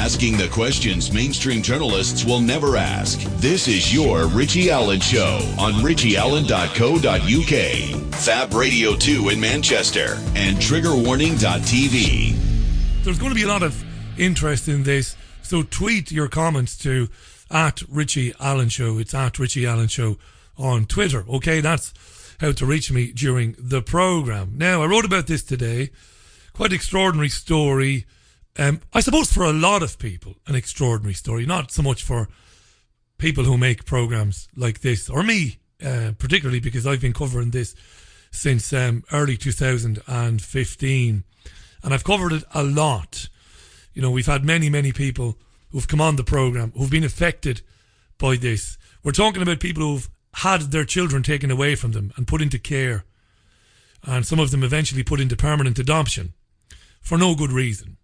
asking the questions mainstream journalists will never ask. This is your Richie Allen Show on richieallen.co.uk, Fab Radio 2 in Manchester, and triggerwarning.tv. There's going to be a lot of interest in this, so tweet your comments to @RichieAllenShow. It's @RichieAllenShow on Twitter. Okay, that's how to reach me during the programme. Now, I wrote about this today. Quite extraordinary story. I suppose for a lot of people, an extraordinary story. Not so much for people who make programmes like this, or me, particularly because I've been covering this since early 2015. And I've covered it a lot. You know, we've had many people who've come on the programme who've been affected by this. We're talking about people who've had their children taken away from them and put into care. And some of them eventually put into permanent adoption for no good reason.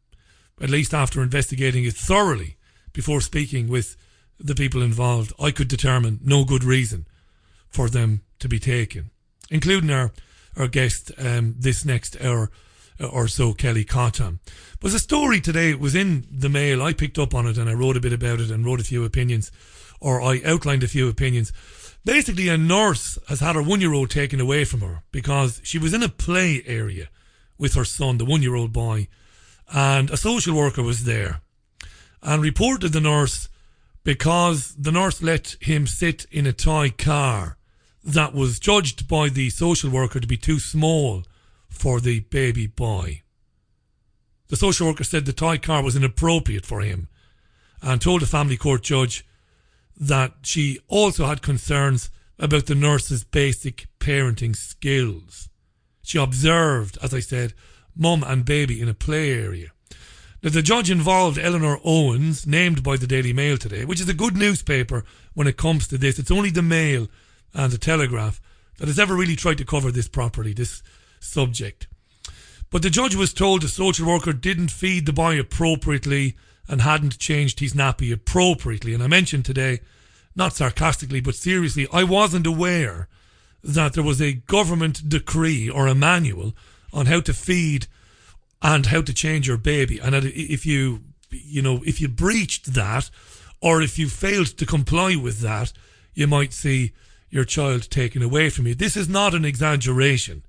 At least after investigating it thoroughly before speaking with the people involved, I could determine no good reason for them to be taken, including our guest this next hour or so, Kellie Cottam. But the story today was in the Mail. I picked up on it and I wrote a bit about it and wrote a few opinions, or I outlined a few opinions. Basically, a nurse has had her 1-year-old taken away from her because she was in a play area with her son, the 1-year-old boy, and a social worker was there and reported the nurse because the nurse let him sit in a toy car that was judged by the social worker to be too small for the baby boy. The social worker said the toy car was inappropriate for him and told the family court judge that she also had concerns about the nurse's basic parenting skills. She observed, as I said, mum and baby in a play area. Now, the judge involved Eleanor Owens, named by the Daily Mail today, which is a good newspaper when it comes to this. It's only the Mail and the Telegraph that has ever really tried to cover this properly, this subject. But the judge was told the social worker didn't feed the boy appropriately and hadn't changed his nappy appropriately. And I mentioned today, not sarcastically but seriously, I wasn't aware that there was a government decree or a manual on how to feed and how to change your baby. And that if you breached that, or if you failed to comply with that, you might see your child taken away from you. This is not an exaggeration.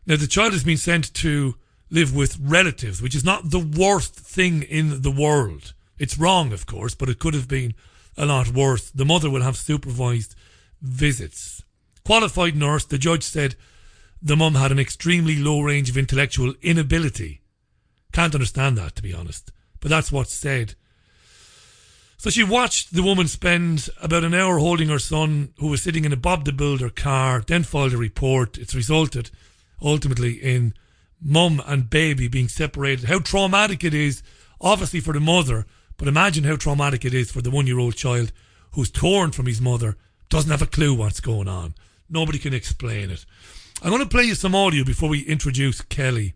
Now, the child has been sent to live with relatives, which is not the worst thing in the world. It's wrong, of course, but it could have been a lot worse. The mother will have supervised visits. Qualified nurse, the judge said the mum had an extremely low range of intellectual inability. Can't understand that, to be honest, but that's what's said. So she watched the woman spend about an hour holding her son, who was sitting in a Bob the Builder car, then filed a report. It's resulted ultimately in mum and baby being separated. How traumatic it is, obviously, for the mother, but imagine how traumatic it is for the 1-year-old child who's torn from his mother, doesn't have a clue what's going on. Nobody can explain it. I'm going to play you some audio before we introduce Kellie.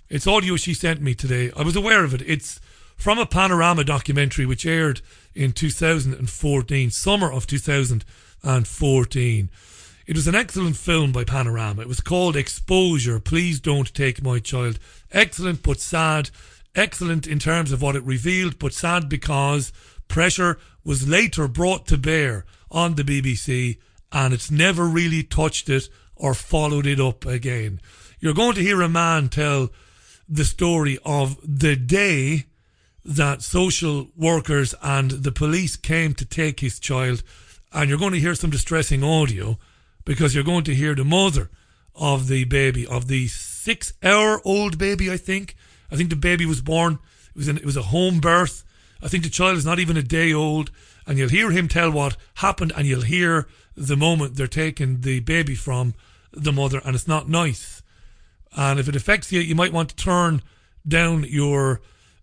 It's audio she sent me today. I was aware of it. It's from a Panorama documentary which aired in 2014, summer of 2014. It was an excellent film by Panorama. It was called Exposure, Please Don't Take My Child. Excellent but sad. Excellent in terms of what it revealed, but sad because pressure was later brought to bear on the BBC and it's never really touched it or followed it up again. You're going to hear a man tell the story of the day that social workers and the police came to take his child, and you're going to hear some distressing audio because you're going to hear the mother of the baby, of the 6-hour-old baby, I think. I think the baby was born, it was a home birth. I think the child is not even a day old, and you'll hear him tell what happened, and you'll hear the moment they're taking the baby from the mother, and it's not nice. And if it affects you, you might want to turn down your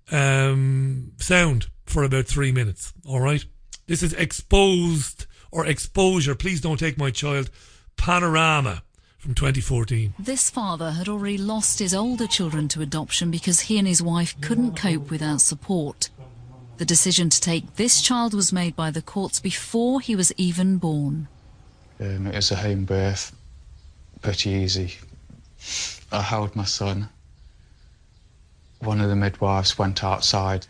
sound for about 3 minutes. All right, this is Exposed or Exposure, Please Don't Take My Child, Panorama from 2014. This father had already lost his older children to adoption because he and his wife couldn't cope without support. The decision to take this child was made by the courts before he was even born. It was a home birth, pretty easy. I held my son. One of the midwives went outside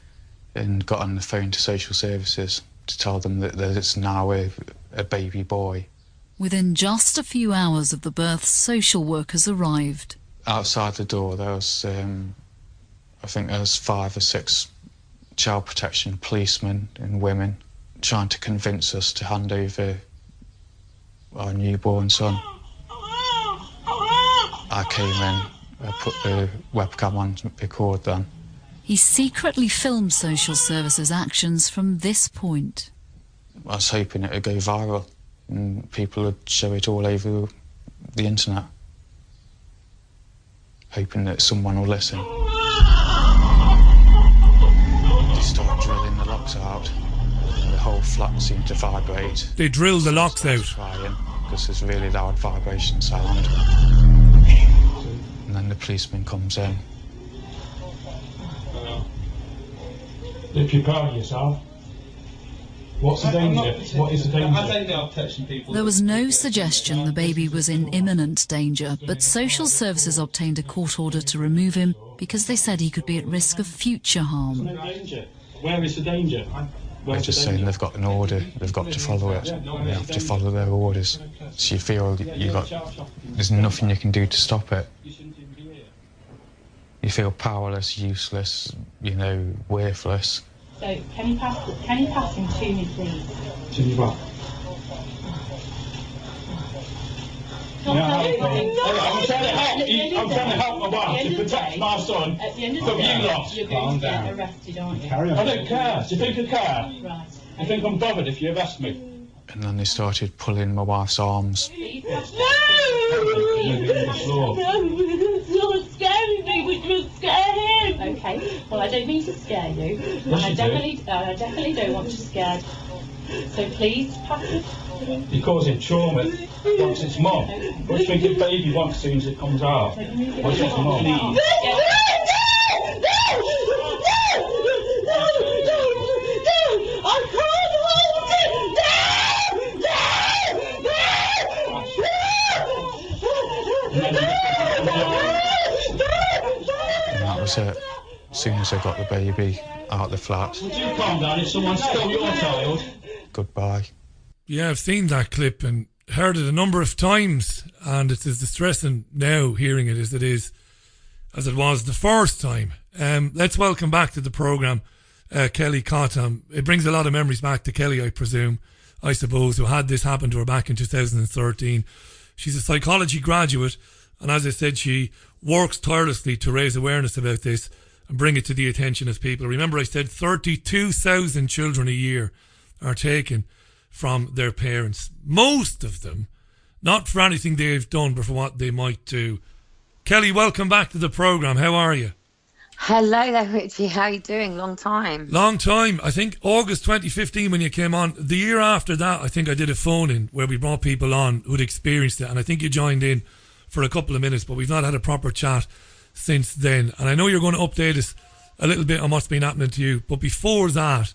and got on the phone to social services to tell them that there's now a baby boy. Within just a few hours of the birth, social workers arrived. Outside the door there was, I think there was 5 or 6 child protection policemen and women trying to convince us to hand over our newborn son. I came in, I put the webcam on to record then. He secretly filmed social services actions from this point. I was hoping it would go viral and people would show it all over the internet, hoping that someone will listen. They started drilling the locks out and the whole flat seemed to vibrate. They drilled the locks out. Trying, because there's a really loud vibration sound. And then the policeman comes in. If you're proud of yourself, what's the danger? What is the danger? I don't know I'm touching people. There was no suggestion the baby was in imminent danger, but social services obtained a court order to remove him because they said he could be at risk of future harm. No danger. Where is the danger? They're just saying they've got an order, they've got to follow it, they have to follow their orders. So you feel there's nothing you can do to stop it. You feel powerless, useless, worthless. So can you pass him to me, please? To me what? I'm trying to help my wife to protect my son At the end of from the day, you lot. you're going to get arrested, aren't you? I don't care. Do you think I care? Right. I think I'm bothered if you arrest me. And then they started pulling my wife's arms. No! You're scaring me, but you're scaring. Okay, well, I don't mean to scare you. Yes, I you definitely don't want to scare. So please pass it. You're causing trauma once it's mum. What do you think the baby wants as soon as it comes out? What's its mum? And that was it. As soon as I got the baby out the flat. Would you calm down if someone stole your child? Goodbye. Yeah, I've seen that clip and heard it a number of times, and it's as distressing now hearing it as it was the first time. Let's welcome back to the programme Kellie Cottam. It brings a lot of memories back to Kellie, I suppose, who had this happen to her back in 2013. She's a psychology graduate, and as I said, she works tirelessly to raise awareness about this and bring it to the attention of people. Remember, I said 32,000 children a year are taken from their parents. Most of them, not for anything they've done, but for what they might do. Kellie, welcome back to the programme. How are you? Hello there, Richie. How are you doing? Long time. Long time. I think August 2015 when you came on. The year after that, I think I did a phone-in where we brought people on who'd experienced it, and I think you joined in for a couple of minutes, but we've not had a proper chat since then. And I know you're going to update us a little bit on what's been happening to you, but before that,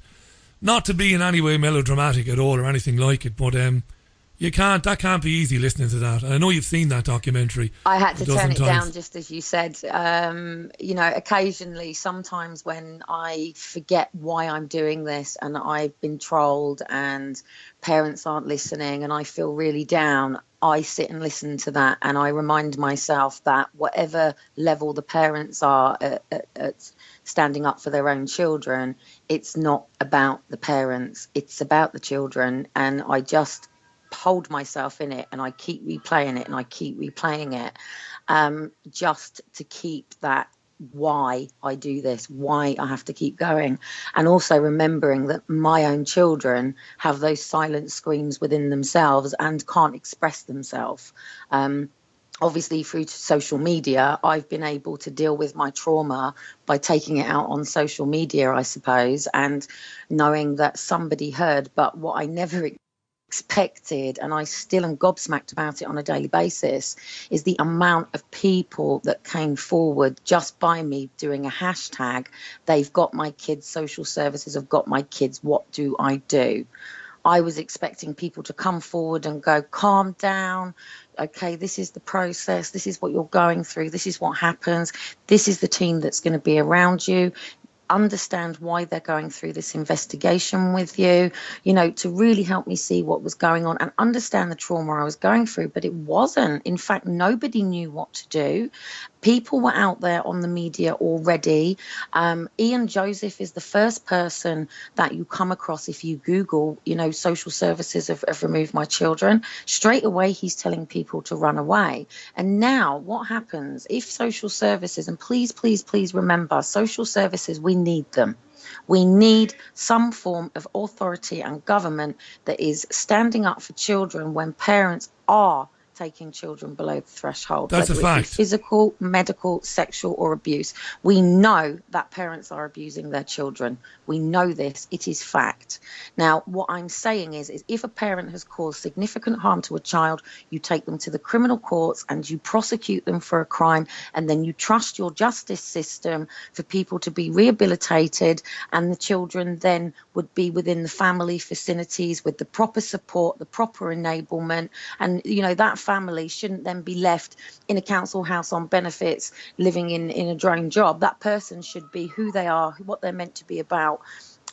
not to be in any way melodramatic at all or anything like it, but that can't be easy listening to that. And I know you've seen that documentary. I had to turn it times. down, just as you said. Occasionally, sometimes when I forget why I'm doing this and I've been trolled and parents aren't listening and I feel really down, I sit and listen to that and I remind myself that whatever level the parents are at standing up for their own children, it's not about the parents, it's about the children. And I just hold myself in it and I keep replaying it and I keep replaying it, just to keep that why I do this, why I have to keep going, and also remembering that my own children have those silent screams within themselves and can't express themselves. Obviously, through social media, I've been able to deal with my trauma by taking it out on social media, I suppose, and knowing that somebody heard. But what I never expected, and I still am gobsmacked about it on a daily basis, is the amount of people that came forward just by me doing a hashtag. They've got my kids, social services have got my kids, what do I do? I was expecting people to come forward and go, calm down, okay, this is the process, this is what you're going through, this is what happens, this is the team that's going to be around you. understand why they're going through this investigation with you, you know, to really help me see what was going on and understand the trauma I was going through. But it wasn't. In fact, nobody knew what to do. People were out there on the media already. Ian Joseph is the first person that you come across if you Google, you know, social services have removed my children. Straight away, he's telling people to run away. And now what happens if social services, and please, please, please remember, social services, we need them. We need some form of authority and government that is standing up for children when parents are taking children below the threshold. That's a fact. Physical, medical, sexual or abuse. We know that parents are abusing their children. We know this. It is fact. Now, what I'm saying is if a parent has caused significant harm to a child, you take them to the criminal courts and you prosecute them for a crime, and then you trust your justice system for people to be rehabilitated, and the children then would be within the family facilities with the proper support, the proper enablement, and, you know, that family shouldn't then be left in a council house on benefits, living in a drone job. That person should be who they are, what they're meant to be about,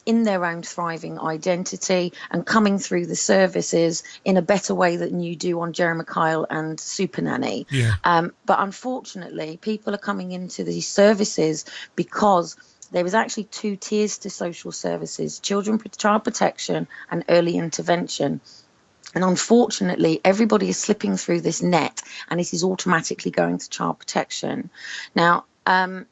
in their own thriving identity, and coming through the services in a better way than you do on Jeremy Kyle and Super Nanny. Yeah. But unfortunately, people are coming into these services because there is actually two tiers to social services: child protection and early intervention. And unfortunately, everybody is slipping through this net, and it is automatically going to child protection. Now, I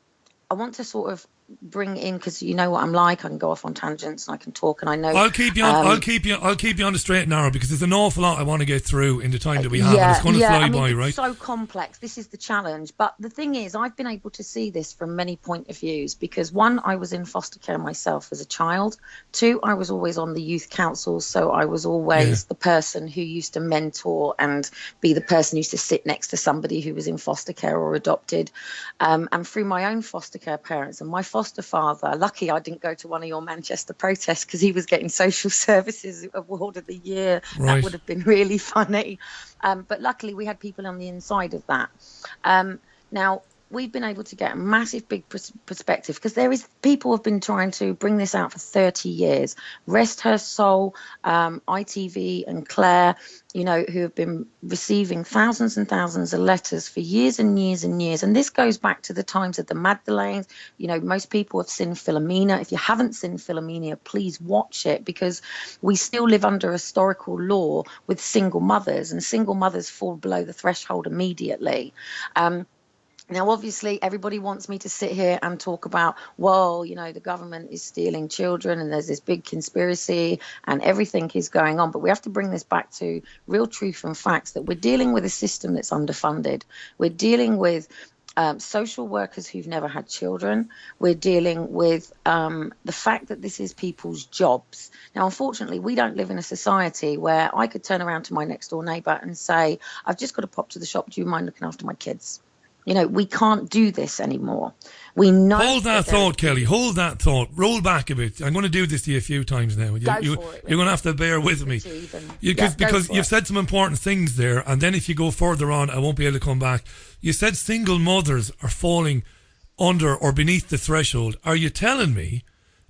want to sort of bring in, because you know what I'm like, I can go off on tangents and I can talk, and I know I'll keep you on the straight and narrow, because there's an awful lot I want to get through in the time that we have, and it's going to fly by, right? It's so complex. This is the challenge. But the thing is, I've been able to see this from many point of views, because one, I was in foster care myself as a child. Two, I was always on the youth council, so I was always the person who used to mentor and be the person who used to sit next to somebody who was in foster care or adopted. And through my own foster care parents and my foster father, lucky I didn't go to one of your Manchester protests, because he was getting social services award of the year. Right. That would have been really funny. But luckily we had people on the inside of that. Now, we've been able to get a massive big perspective, because people have been trying to bring this out for 30 years. Rest her soul, ITV and Claire, you know, who have been receiving thousands and thousands of letters for years and years and years. And this goes back to the times of the Magdalenes. You know, most people have seen Philomena. If you haven't seen Philomena, please watch it, because we still live under historical law with single mothers, and single mothers fall below the threshold immediately. Now, obviously, everybody wants me to sit here and talk about, well, you know, the government is stealing children and there's this big conspiracy and everything is going on. But we have to bring this back to real truth and facts, that we're dealing with a system that's underfunded. We're dealing with social workers who've never had children. We're dealing with the fact that this is people's jobs. Now, unfortunately, we don't live in a society where I could turn around to my next door neighbour and say, I've just got to pop to the shop. Do you mind looking after my kids? You know, we can't do this anymore. We know. Hold that thought, Kelly. Hold that thought. Roll back a bit. I'm going to do this to you a few times now. You're going to have to bear with me. Because you've said some important things there, and then if you go further on, I won't be able to come back. You said single mothers are falling under or beneath the threshold. Are you telling me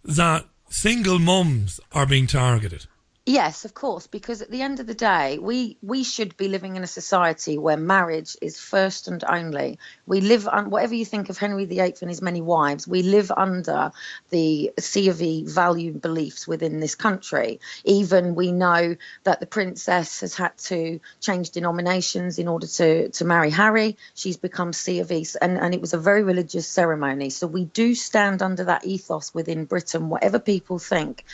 that single mums are being targeted? Yes, of course, because at the end of the day, we should be living in a society where marriage is first and only. We live on, whatever you think of Henry VIII and his many wives, we live under the C of E value beliefs within this country. Even we know that the princess has had to change denominations in order to marry Harry. She's become C of E, and it was a very religious ceremony. So we do stand under that ethos within Britain, whatever people think.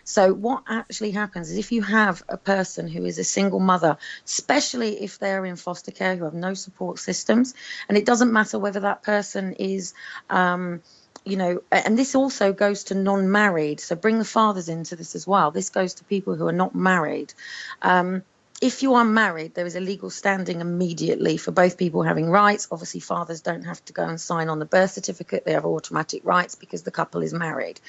So what actually happens is, if you have a person who is a single mother, especially if they're in foster care, who have no support systems, and it doesn't matter whether that person is, you know, and this also goes to non-married. So bring the fathers into this as well. This goes to people who are not married. if you are married, there is a legal standing immediately for both people having rights. Obviously, fathers don't have to go and sign on the birth certificate. They have automatic rights because the couple is married.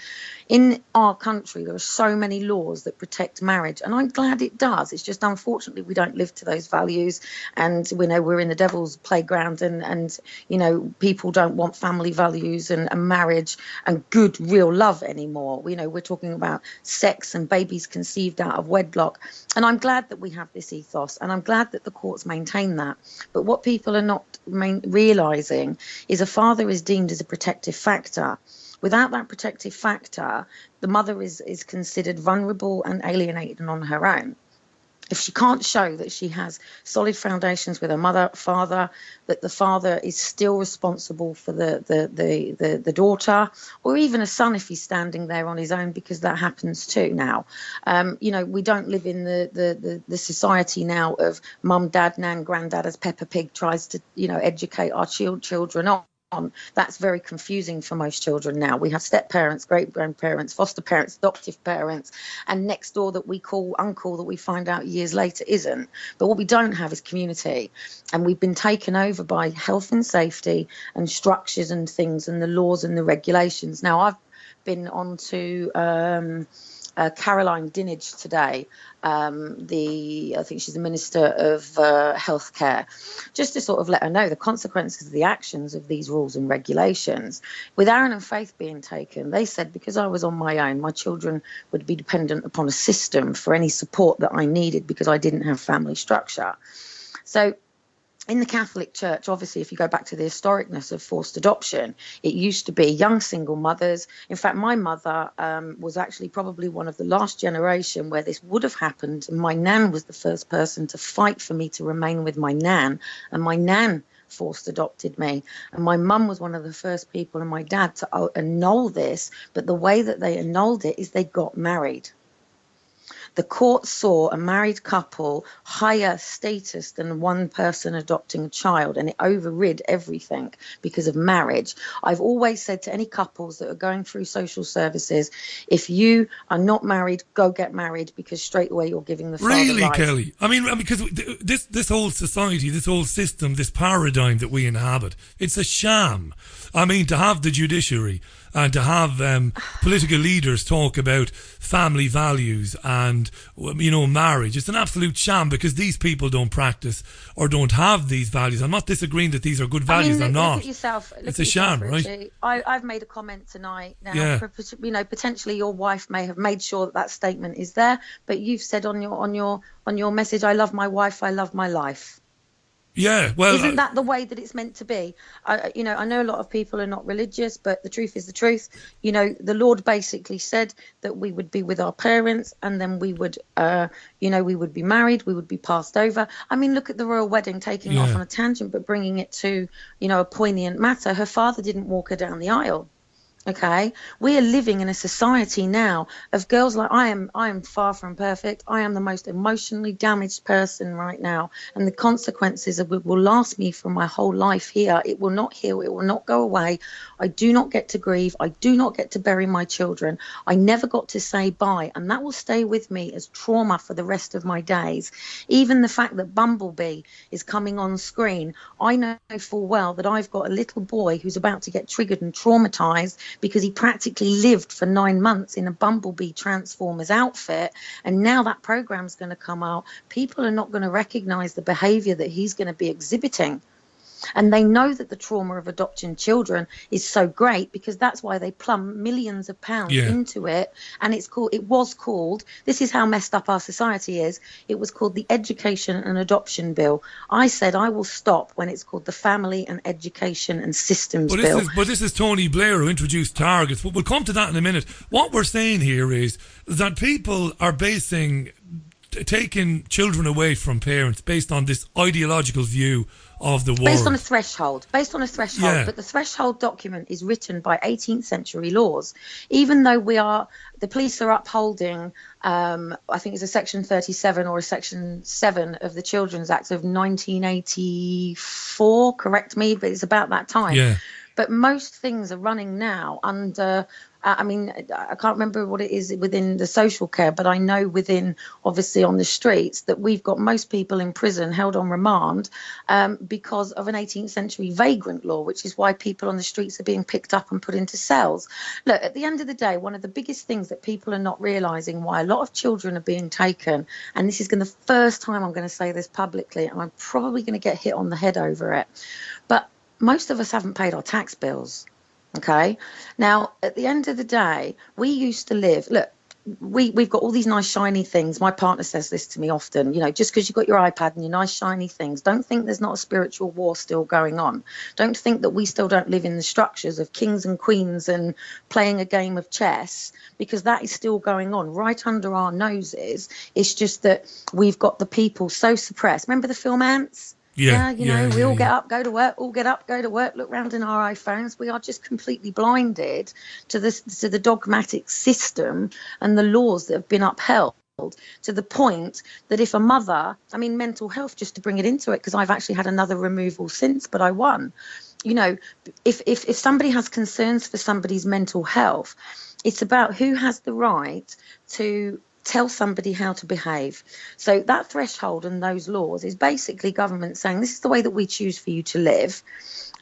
In our country, there are so many laws that protect marriage, and I'm glad it does. It's just unfortunately we don't live to those values, and we know we're in the devil's playground, and you know, people don't want family values and marriage and good real love anymore. You know, we're talking about sex and babies conceived out of wedlock, and I'm glad that we have this ethos, and I'm glad that the courts maintain that. But what people are not realising is a father is deemed as a protective factor. Without that protective factor, the mother is considered vulnerable and alienated and on her own. If she can't show that she has solid foundations with her father, that the father is still responsible for the daughter, or even a son if he's standing there on his own, because that happens too now. You know, we don't live in the society now of mum, dad, nan, granddad, as Peppa Pig tries to, you know, educate our children on. That's very confusing for most children now. We have step parents, great grandparents, foster parents, adoptive parents, and next door that we call uncle that we find out years later isn't. But what we don't have is community, and we've been taken over by health and safety and structures and things and the laws and the regulations. Now, I've been on to Caroline Dinenage today, I think she's the Minister of Healthcare, just to sort of let her know the consequences of the actions of these rules and regulations. With Aaron and Faith being taken, they said because I was on my own, my children would be dependent upon a system for any support that I needed because I didn't have family structure. So in the Catholic Church, obviously, if you go back to the historicness of forced adoption, it used to be young single mothers. In fact, my mother was actually probably one of the last generation where this would have happened. My nan was the first person to fight for me to remain with my nan, and my nan forced adopted me. And my mum was one of the first people, and my dad, to annul this. But the way that they annulled it is they got married. The court saw a married couple higher status than one person adopting a child, and it overrid everything because of marriage. I've always said to any couples that are going through social services, if you are not married, go get married, because straight away you're giving the father Really, rights. Kelly? I mean, because this whole society, this whole system, this paradigm that we inhabit, it's a sham. I mean, to have the judiciary and to have political leaders talk about family values and, you know, marriage, it's an absolute sham, because these people don't practice or don't have these values. I'm not disagreeing that these are good values. I mean, I'm not. Look at yourself. It's a sham, right? I've made a comment tonight. Now, Yeah. you know, potentially your wife may have made sure that statement is there, but you've said on your message, "I love my wife, I love my life." Yeah, well, Isn't that the way that it's meant to be? You know, I know a lot of people are not religious, but the truth is the truth. You know, the Lord basically said that we would be with our parents, and then we would, you know, we would be married, we would be passed over. I mean, look at the royal wedding, taking off on a tangent, but bringing it to, you know, a poignant matter. Her father didn't walk her down the aisle. Okay, we are living in a society now of girls like I am far from perfect. I am the most emotionally damaged person right now, and the consequences of it will last me for my whole life here. It will not heal. It will not go away. I do not get to grieve. I do not get to bury my children. I never got to say bye, and that will stay with me as trauma for the rest of my days. Even the fact that Bumblebee is coming on screen, I know full well that I've got a little boy who's about to get triggered and traumatized because he practically lived for 9 months in a Bumblebee Transformers outfit, and now that program's going to come out. People are not going to recognize the behavior that he's going to be exhibiting. And they know that the trauma of adopting children is so great, because that's why they plumb millions of pounds into it. And it was called, this is how messed up our society is, it was called the Education and Adoption Bill. I said I will stop when it's called the Family and Education and Systems Bill. But this is Tony Blair who introduced targets. But we'll come to that in a minute. What we're saying here is that people are taking children away from parents based on this ideological view of the world. Based on a threshold. Yeah. But the threshold document is written by 18th century laws. Even though the police are upholding, I think it's a section 37 or a section 7 of the Children's Act of 1984, correct me, but it's about that time. Yeah. But most things are running now under I mean, I can't remember what it is within the social care, but I know within, obviously, on the streets that we've got most people in prison held on remand because of an 18th century vagrant law, which is why people on the streets are being picked up and put into cells. Look, at the end of the day, one of the biggest things that people are not realising why a lot of children are being taken, and this is the first time I'm going to say this publicly, and I'm probably going to get hit on the head over it, but most of us haven't paid our tax bills. Okay. Now, at the end of the day, we used to live, look, we've got all these nice shiny things. My partner says this to me often, just because you've got your iPad and your nice shiny things, don't think there's not a spiritual war still going on. Don't think that we still don't live in the structures of kings and queens and playing a game of chess, because that is still going on right under our noses. It's just that we've got the people so suppressed. Remember the film Ants? Yeah, we all get up, go to work, all get up, go to work, look round in our iPhones. We are just completely blinded to the dogmatic system and the laws that have been upheld, to the point that if a mother, mental health, just to bring it into it, because I've actually had another removal since, but I won. If somebody has concerns for somebody's mental health, it's about who has the right to tell somebody how to behave. So that threshold and those laws is basically government saying this is the way that we choose for you to live,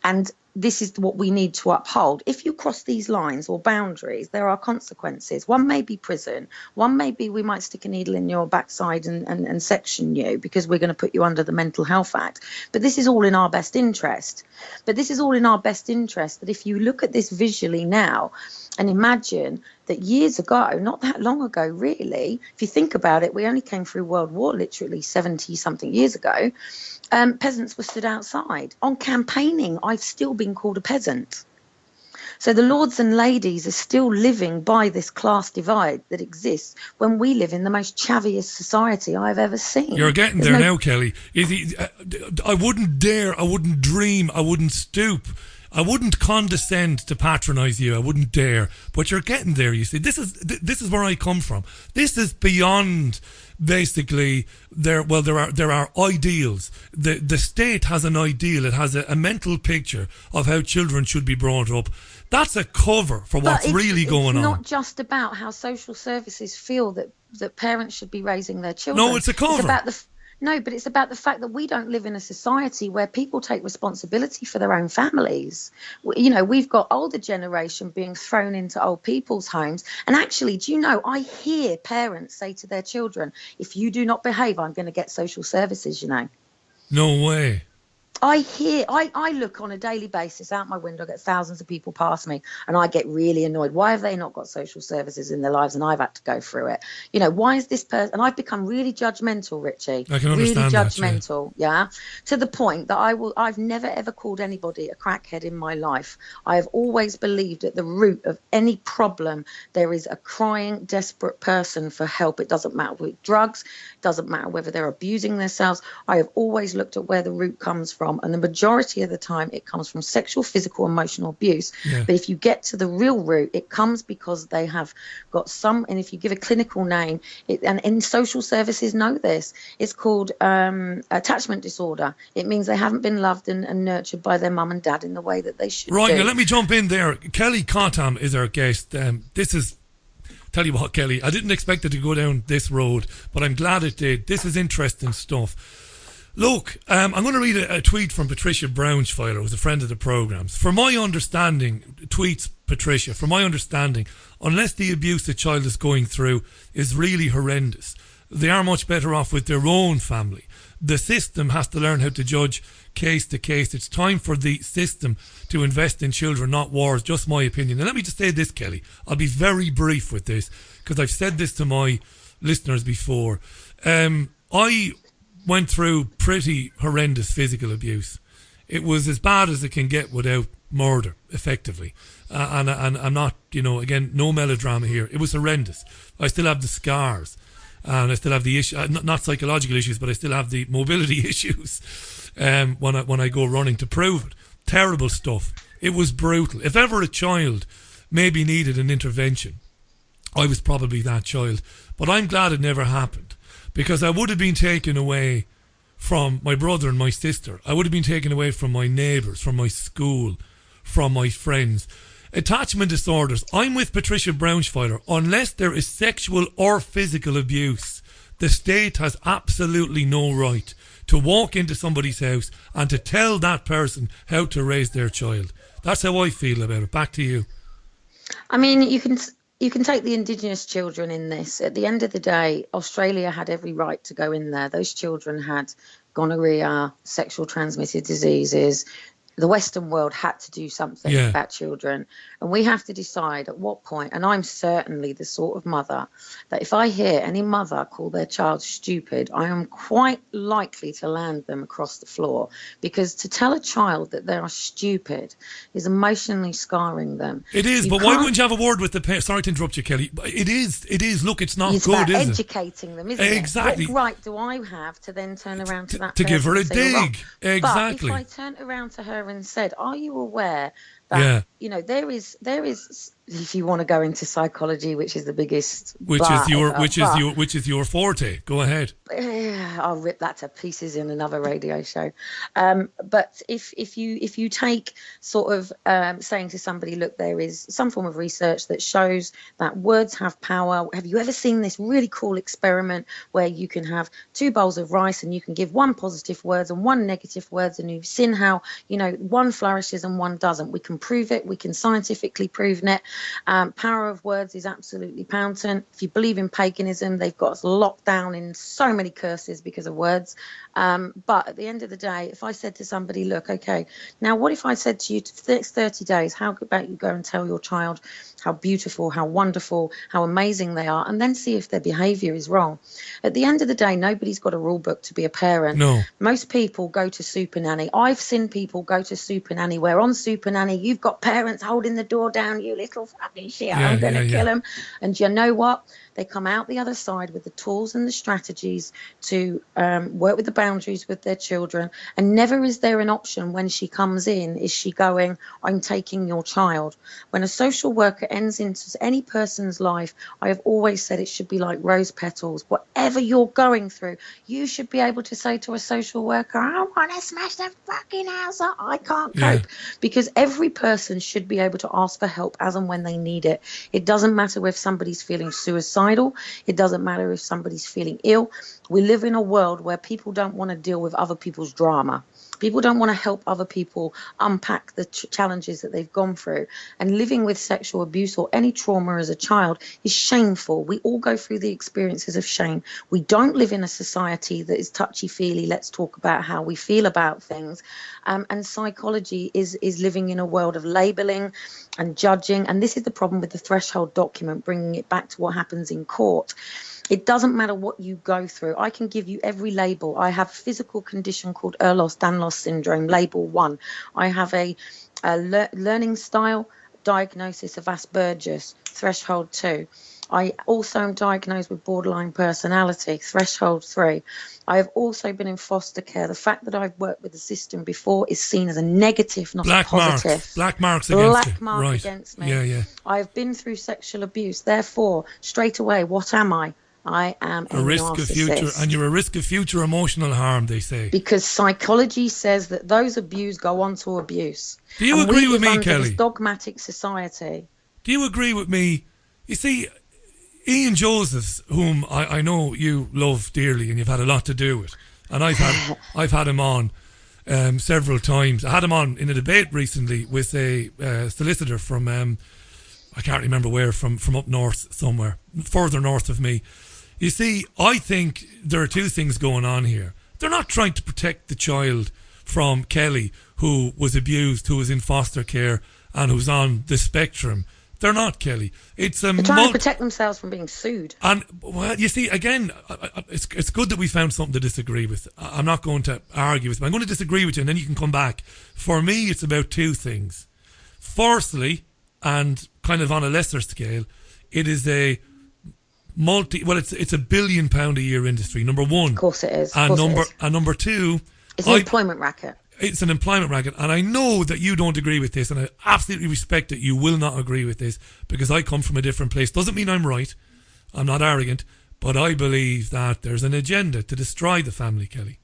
and this is what we need to uphold. If you cross these lines or boundaries, there are consequences. One may be prison. One may be we might stick a needle in your backside and section you because we're going to put you under the Mental Health Act. But this is all in our best interest. That if you look at this visually now and imagine that years ago, not that long ago really, if you think about it, we only came through World War literally 70-something years ago, peasants were stood outside. On campaigning, I've still been called a peasant. So the lords and ladies are still living by this class divide that exists when we live in the most chaviest society I've ever seen. You're getting there now, Kelly. I wouldn't dare, I wouldn't dream, I wouldn't stoop, I wouldn't condescend to patronise you. I wouldn't dare. But you're getting there, you see. This is where I come from. This is beyond basically there are ideals. The state has an ideal. It has a mental picture of how children should be brought up. That's a cover for what's really going on. It's not just about how social services feel that parents should be raising their children. No, it's a cover. But it's about the fact that we don't live in a society where people take responsibility for their own families. We've got older generation being thrown into old people's homes. And actually, do you know, I hear parents say to their children, if you do not behave, I'm going to get social services, No way. I look on a daily basis out my window, I get thousands of people pass me, and I get really annoyed. Why have they not got social services in their lives and I've had to go through it? Why is this person? And I've become really judgmental, Richie. I can understand really judgmental, yeah. To the point that I've never ever called anybody a crackhead in my life. I have always believed at the root of any problem there is a crying, desperate person for help. It doesn't matter with drugs, it doesn't matter whether they're abusing themselves. I have always looked at where the root comes from. And the majority of the time it comes from sexual, physical, emotional abuse. Yeah. But if you get to the real root, it comes because they have got and if you give a clinical name, and in social services know this, it's called attachment disorder. It means they haven't been loved and nurtured by their mum and dad in the way that they should. Right, do. Now let me jump in there. Kellie Cottam is our guest. Tell you what, Kelly, I didn't expect it to go down this road, but I'm glad it did. This is interesting stuff. Look, I'm going to read a tweet from Patricia Braunschweiler, who's a friend of the program's. For my understanding, tweets Patricia, for my understanding, unless the abuse the child is going through is really horrendous, they are much better off with their own family. The system has to learn how to judge case to case. It's time for the system to invest in children, not wars. Just my opinion. And let me just say this, Kelly. I'll be very brief with this because I've said this to my listeners before. I went through pretty horrendous physical abuse. It was as bad as it can get without murder, effectively. And I'm not, again, no melodrama here. It was horrendous. I still have the scars. And I still have the issue, not psychological issues, but I still have the mobility issues when I go running to prove it. Terrible stuff. It was brutal. If ever a child maybe needed an intervention, I was probably that child. But I'm glad it never happened, because I would have been taken away from my brother and my sister. I would have been taken away from my neighbours, from my school, from my friends. Attachment disorders. I'm with Patricia Braunschweiler. Unless there is sexual or physical abuse, the state has absolutely no right to walk into somebody's house and to tell that person how to raise their child. That's how I feel about it. Back to you. I mean, you can take the Indigenous children in this. At the end of the day, Australia had every right to go in there. Those children had gonorrhea, sexual transmitted diseases. The Western world had to do something about children. And we have to decide at what point, and I'm certainly the sort of mother that if I hear any mother call their child stupid, I am quite likely to land them across the floor, because to tell a child that they are stupid is emotionally scarring them. It is, but why wouldn't you have a word with the parents? Sorry to interrupt you, Kelly. It is. Look, it's not good, is it? It's educating them, isn't it? Exactly. What right do I have to then turn around to that to person give her a and say, "You're wrong"? dig? Exactly. But if I turned around to her and said, "Are you aware that there is, if you want to go into psychology, which is the biggest, which is your forte? Go ahead." I'll rip that to pieces in another radio show. But if you take sort of saying to somebody, look, there is some form of research that shows that words have power. Have you ever seen this really cool experiment where you can have 2 bowls of rice and you can give 1 positive words and 1 negative words, and you've seen how, one flourishes and 1 doesn't. We can prove it. We can scientifically prove it. Power of words is absolutely patent. If you believe in paganism, they've got us locked down in so many curses because of words. But at the end of the day, if I said to somebody, look, okay, now what if I said to you, for the next 30 days, how about you go and tell your child how beautiful, how wonderful, how amazing they are, and then see if their behaviour is wrong. At the end of the day, nobody's got a rule book to be a parent. No. Most people go to Super Nanny. I've seen people go to Super Nanny where on Super Nanny you've got parents holding the door down, you little fucking shit, I'm going to kill them. And you know what? They come out the other side with the tools and the strategies to work with the boundaries with their children. And never is there an option when she comes in, is she going, I'm taking your child. When a social worker ends into any person's life, I have always said it should be like rose petals. Whatever you're going through, you should be able to say to a social worker, I want to smash the fucking house up. I can't cope. Because every person should be able to ask for help as and when they need it. It doesn't matter if somebody's feeling suicidal. It doesn't matter if somebody's feeling ill. We live in a world where people don't want to deal with other people's drama. People don't want to help other people unpack the challenges that they've gone through. And living with sexual abuse or any trauma as a child is shameful. We all go through the experiences of shame. We don't live in a society that is touchy-feely. Let's talk about how we feel about things. And psychology is living in a world of labelling and judging. And this is the problem with the threshold document, bringing it back to what happens in court. It doesn't matter what you go through. I can give you every label. I have a physical condition called Ehlers-Danlos syndrome, label 1. I have a learning style diagnosis of Asperger's, threshold 2. I also am diagnosed with borderline personality, threshold 3. I have also been in foster care. The fact that I've worked with the system before is seen as a negative, not a positive. Black marks against you. Black mark against me. I've been through sexual abuse. Therefore, straight away, what am I? I am a risk narcissist. Of future, and you're a risk of future emotional harm, they say. Because psychology says that those abused go on to abuse. Do you agree with me, Kelly? This dogmatic society. Do you agree with me? You see, Ian Josephs, whom I know you love dearly and you've had a lot to do with, and I've had him on several times. I had him on in a debate recently with a solicitor from I can't remember where, from up north somewhere, further north of me. You see, I think there are 2 things going on here. They're not trying to protect the child from Kelly, who was abused, who was in foster care, and who's on the spectrum. They're not, Kelly. They're trying to protect themselves from being sued. And, well, you see, again, it's good that we found something to disagree with. I'm not going to argue with you. I'm going to disagree with you, and then you can come back. For me, it's about 2 things. Firstly, and kind of on a lesser scale, it is it's a £1 billion a year industry, number 1. Of course it is. And number 2, it's an employment racket. It's an employment racket, and I know that you don't agree with this, and I absolutely respect that you will not agree with this, because I come from a different place. Doesn't mean I'm right. I'm not arrogant, but I believe that there's an agenda to destroy the family, Kelly.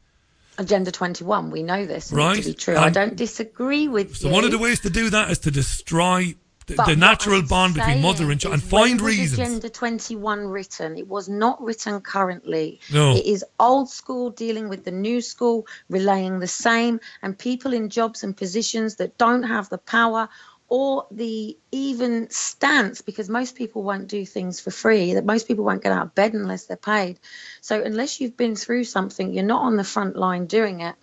Agenda 21, we know this, right? To be true. I don't disagree with you. So one of the ways to do that is to destroy the natural bond between mother and child, and find reasons. Agenda 21 written? It was not written currently. No. It is old school dealing with the new school, relaying the same, and people in jobs and positions that don't have the power or the even stance, because most people won't do things for free, that most people won't get out of bed unless they're paid. So unless you've been through something, you're not on the front line doing it.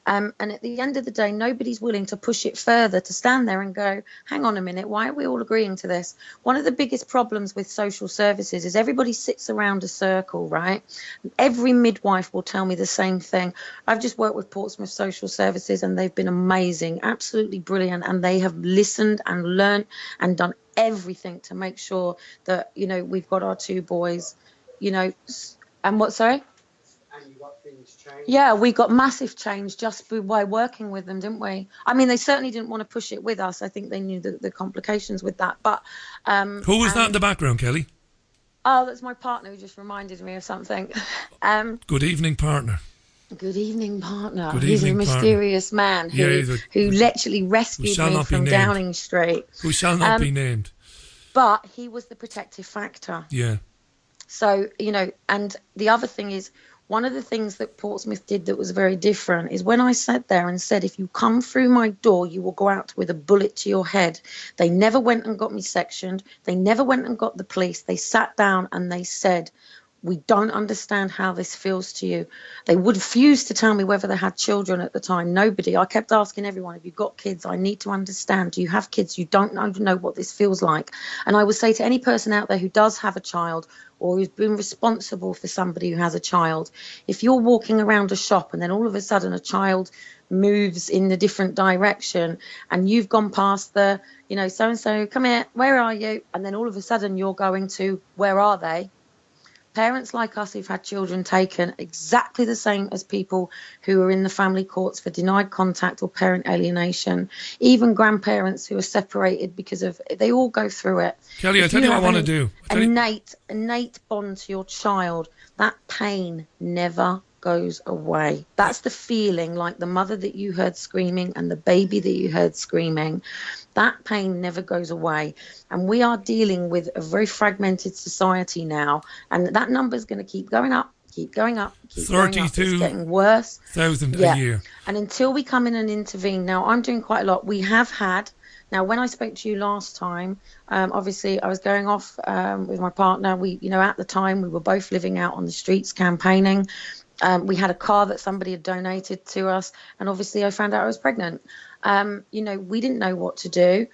And at the end of the day, nobody's willing to push it further, to stand there and go, hang on a minute, why are we all agreeing to this? One of the biggest problems with social services is everybody sits around a circle, right? Every midwife will tell me the same thing. I've just worked with Portsmouth Social Services and they've been amazing, absolutely brilliant. And they have listened and learned and done everything to make sure that, you know, we've got our two boys, you know, and what, sorry? And you got things changed. Yeah, we got massive change just by working with them, didn't we? I mean, they certainly didn't want to push it with us. I think they knew the complications with that. But who was that in the background, Kelly? Oh, that's my partner who just reminded me of something. Good evening, partner. Good evening, partner. Good He's evening, a mysterious man who literally rescued me from Downing Street. Who shall not be named. But he was the protective factor. Yeah. So, you know, and the other thing is, one of the things that Portsmouth did that was very different is when I sat there and said, if you come through my door, you will go out with a bullet to your head. They never went and got me sectioned. They never went and got the police. They sat down and they said, we don't understand how this feels to you. They would refuse to tell me whether they had children at the time. Nobody. I kept asking everyone, have you got kids? I need to understand. Do you have kids? You don't know what this feels like. And I would say to any person out there who does have a child or who's been responsible for somebody who has a child, if you're walking around a shop and then all of a sudden a child moves in a different direction and you've gone past the, you know, so-and-so, come here, where are you? And then all of a sudden you're going to, where are they? Parents like us who've had children taken, exactly the same as people who are in the family courts for denied contact or parent alienation, even grandparents who are separated because of, they all go through it. Kelly, I'll tell you what I want to do. Innate bond to your child, that pain never goes away. That's the feeling, like the mother that you heard screaming and the baby that you heard screaming. That pain never goes away. And we are dealing with a very fragmented society now, and that number is going to keep going up, keep going up, keep going up. It's getting worse. 32,000 a year. And until we come in and intervene, now I'm doing quite a lot. We have had, now when I spoke to you last time, obviously I was going off with my partner. We, you know, at the time we were both living out on the streets campaigning. We had a car that somebody had donated to us, and obviously I found out I was pregnant. You know, we didn't know what to do.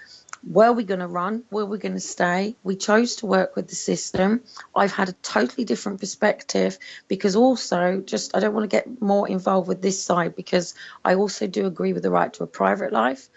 Were we going to run? Were we going to stay? We chose to work with the system. I've had a totally different perspective because also, just I don't want to get more involved with this side because I also do agree with the right to a private life.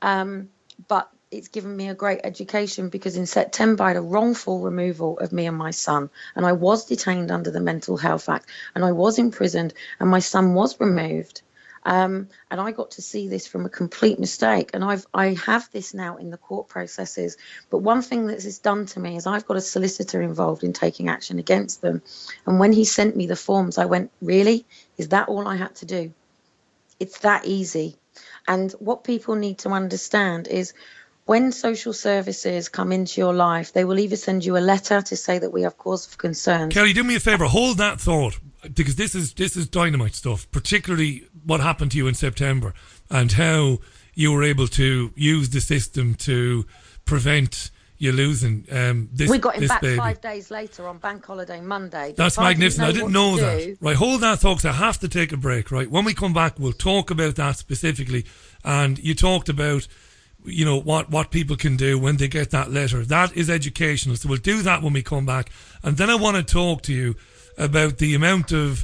But it's given me a great education because in September I had a wrongful removal of me and my son, and I was detained under the Mental Health Act, and I was imprisoned, and my son was removed. And I got to see this from a complete mistake, and I have this now in the court processes. But one thing that this done to me is I've got a solicitor involved in taking action against them. And when he sent me the forms, I went, really? Is that all I had to do? It's that easy. And what people need to understand is when social services come into your life, they will either send you a letter to say that we have cause for concern. Kelly, do me a favour, hold that thought, because this is dynamite stuff, particularly what happened to you in September and how you were able to use the system to prevent you losing this We got him back baby. 5 days later on Bank Holiday Monday. That's magnificent. I didn't know that. Do. Right, hold that thought, 'cause I have to take a break, right? When we come back, we'll talk about that specifically. And you talked about, you know, what people can do when they get that letter. That is educational. So we'll do that when we come back. And then I want to talk to you about the amount of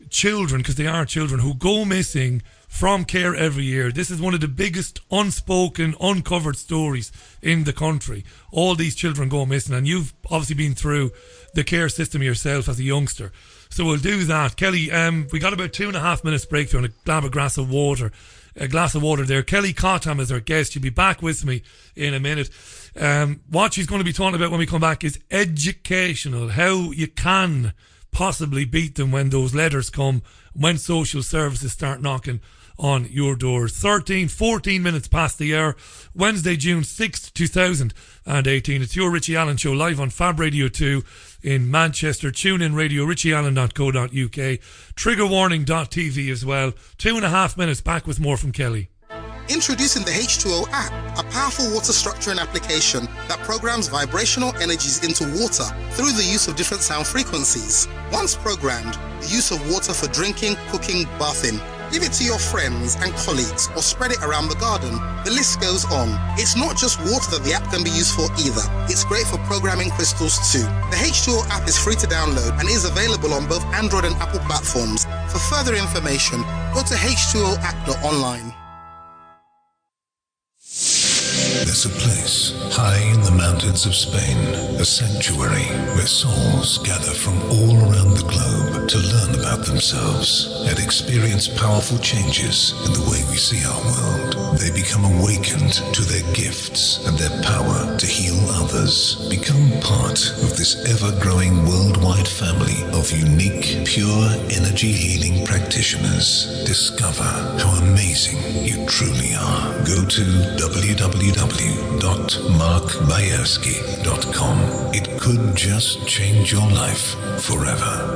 children, because they are children, who go missing from care every year. This is one of the biggest unspoken, uncovered stories in the country. All these children go missing, and you've obviously been through the care system yourself as a youngster. So we'll do that. Kelly, we got about 2.5 minutes break for grab a glass of water. A glass of water there. Kellie Cottam is our guest. She'll be back with me in a minute. What she's going to be talking about when we come back is educational, how you can possibly beat them when those letters come, when social services start knocking on your doors. 14 minutes past the hour, Wednesday, June 6th, 2018. It's your Richie Allen Show live on Fab Radio 2 in Manchester. Tune in radio, richieallen.co.uk, triggerwarning.tv as well. 2.5 minutes, back with more from Kellie. Introducing the H2O app, a powerful water structuring application that programs vibrational energies into water through the use of different sound frequencies. Once programmed, the use of water for drinking, cooking, bathing. Give it to your friends and colleagues or spread it around the garden. The list goes on. It's not just water that the app can be used for either. It's great for programming crystals too. The H2O app is free to download and is available on both Android and Apple platforms. For further information, go to h2oapp.online. There's a place high in the mountains of Spain, a sanctuary where souls gather from all around the globe to learn about themselves and experience powerful changes in the way we see our world. They become awakened to their gifts and their power to heal others. Become part of this ever-growing worldwide family of unique, pure energy healing practitioners. Discover how amazing you truly are. Go to www.markbayerski.com. It could just change your life forever.